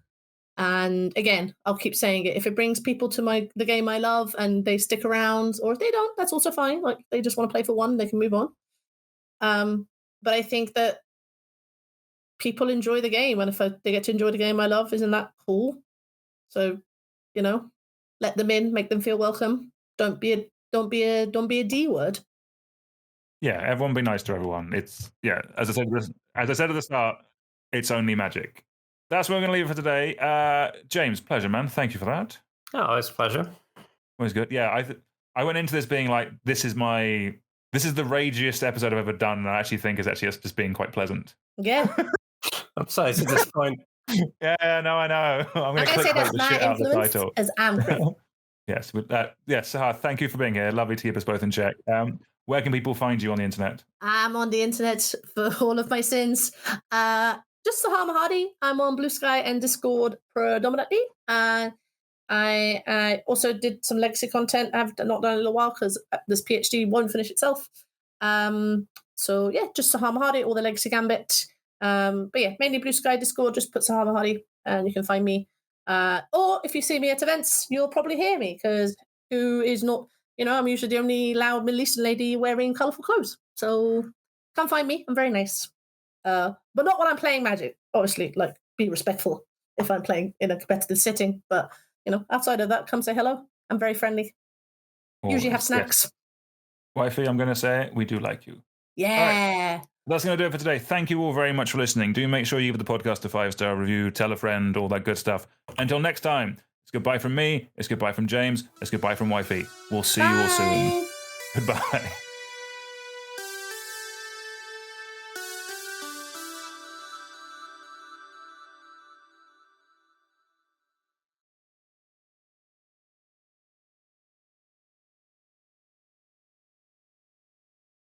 And again, I'll keep saying it. If it brings people to the game I love and they stick around, or if they don't, that's also fine. They just want to play for one, they can move on. But I think that people enjoy the game, and if they get to enjoy the game I love, isn't that cool? So, let them in, make them feel welcome. Don't be a D word. Yeah, everyone be nice to everyone. It's as I said at the start, it's only magic. That's where we're gonna leave it for today. James, pleasure, man. Thank you for that. Oh, it's a pleasure. Always good. Yeah, I went into this being like, this is the ragiest episode I've ever done, and I actually think it's actually just being quite pleasant. Yeah. I'm sorry to disappoint. Yeah, no, I know. I'm going to clickbait the shit out of the title. As Amber. Yes, with that. Yes, Sahar, thank you for being here. Lovely to keep us both in check. Where can people find you on the internet? I'm on the internet for all of my sins. Just Sahar Mahadi. I'm on Blue Sky and Discord predominantly. I also did some legacy content. I've not done it in a little while because this PhD won't finish itself. So yeah, just Sahar Mahadi, all the legacy gambit. But yeah, mainly Blue Sky, Discord. Just put Sahar Mahadi and you can find me. Or if you see me at events, you'll probably hear me because who is not? I'm usually the only loud Middle Eastern lady wearing colourful clothes. So come find me. I'm very nice. But not when I'm playing Magic. Obviously, like be respectful if I'm playing in a competitive setting. But outside of that, come say hello. I'm very friendly. Usually have snacks. Yes. Wifey, I'm going to say we do like you. Yeah. Right. That's going to do it for today. Thank you all very much for listening. Do make sure you give the podcast a 5-star review, tell a friend, all that good stuff. Until next time, it's goodbye from me, it's goodbye from James, it's goodbye from Wifey. We'll see you all soon. Goodbye.